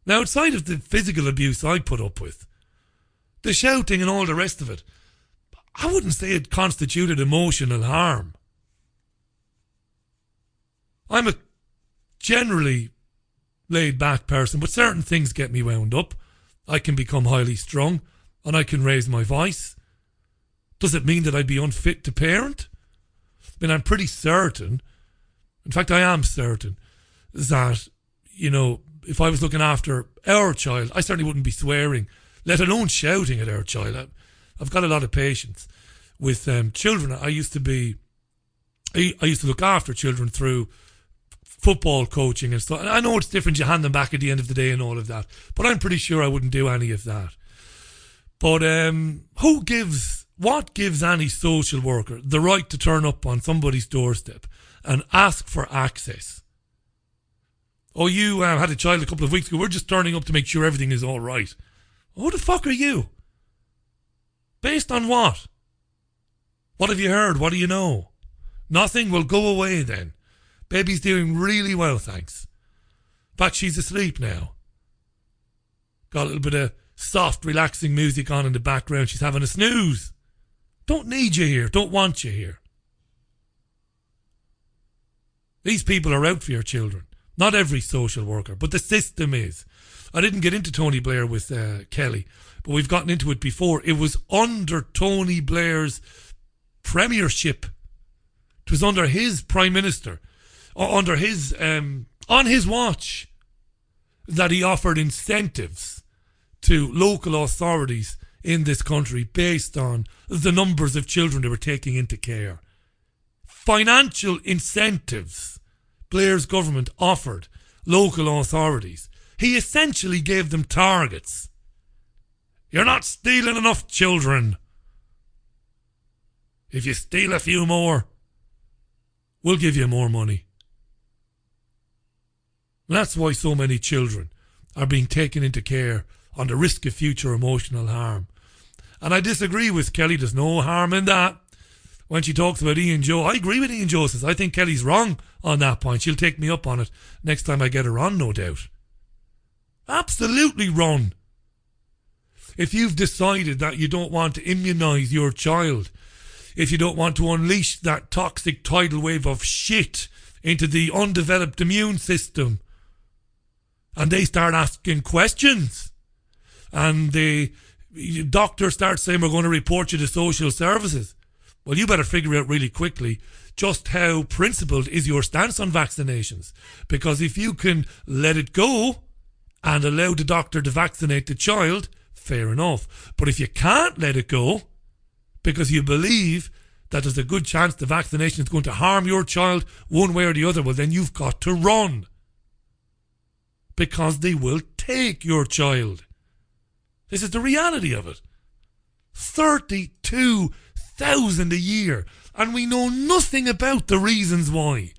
Now, outside of the physical abuse I put up with, the shouting and all the rest of it, I wouldn't say it constituted emotional harm. I'm a generally laid-back person, but certain things get me wound up. I can become highly strung, and I can raise my voice. Does it mean that I'd be unfit to parent? I mean, I'm pretty certain, in fact, I am certain, that, you know, if I was looking after our child, I certainly wouldn't be swearing, let alone shouting at our child. I've got a lot of patience with children. I used to look after children through football coaching and stuff. And I know it's different, you hand them back at the end of the day and all of that, but I'm pretty sure I wouldn't do any of that. But what gives any social worker the right to turn up on somebody's doorstep and ask for access? Oh, you had a child a couple of weeks ago, we're just turning up to make sure everything is all right. Who the fuck are you? Based on what? What have you heard? What do you know? Nothing? Will go away then. Baby's doing really well, thanks. In fact, she's asleep now. Got a little bit of soft, relaxing music on in the background. She's having a snooze. Don't need you here. Don't want you here. These people are out for your children. Not every social worker, but the system is. I didn't get into Tony Blair with Kelly, but we've gotten into it before. It was under Tony Blair's premiership. It was under his prime minister, under his on his watch, that he offered incentives to local authorities in this country based on the numbers of children they were taking into care. Financial incentives Blair's government offered local authorities. He essentially gave them targets. You're not stealing enough children. If you steal a few more, we'll give you more money. That's why so many children are being taken into care on the risk of future emotional harm. And I disagree with Kelly. There's no harm in that. When she talks about Ian Joe, I agree with Ian Joe. Says I think Kelly's wrong on that point. She'll take me up on it next time I get her on, no doubt. Absolutely wrong. If you've decided that you don't want to immunise your child, if you don't want to unleash that toxic tidal wave of shit into the undeveloped immune system, and they start asking questions, and the doctor starts saying, we're going to report you to social services, well, you better figure out really quickly just how principled is your stance on vaccinations. Because if you can let it go and allow the doctor to vaccinate the child, fair enough. But if you can't let it go because you believe that there's a good chance the vaccination is going to harm your child one way or the other, well, then you've got to run. Because they will take your child. This is the reality of it. 32,000 a year. And we know nothing about the reasons why.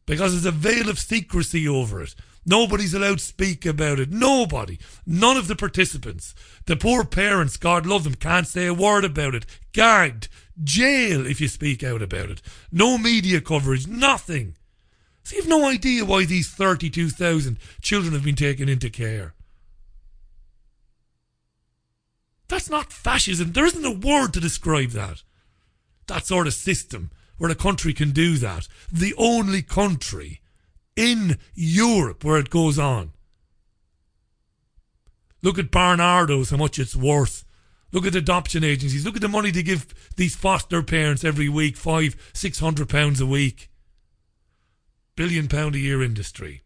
Because there's a veil of secrecy over it. Nobody's allowed to speak about it. Nobody. None of the participants. The poor parents, God love them, can't say a word about it. Gagged. Jail if you speak out about it. No media coverage. Nothing. So you've no idea why these 32,000 children have been taken into care. That's not fascism. There isn't a word to describe that. That sort of system where a country can do that. The only country in Europe where it goes on. Look at Barnardo's, how much it's worth. Look at adoption agencies. Look at the money they give these foster parents every week, £500-600 a week. £1 billion a year industry.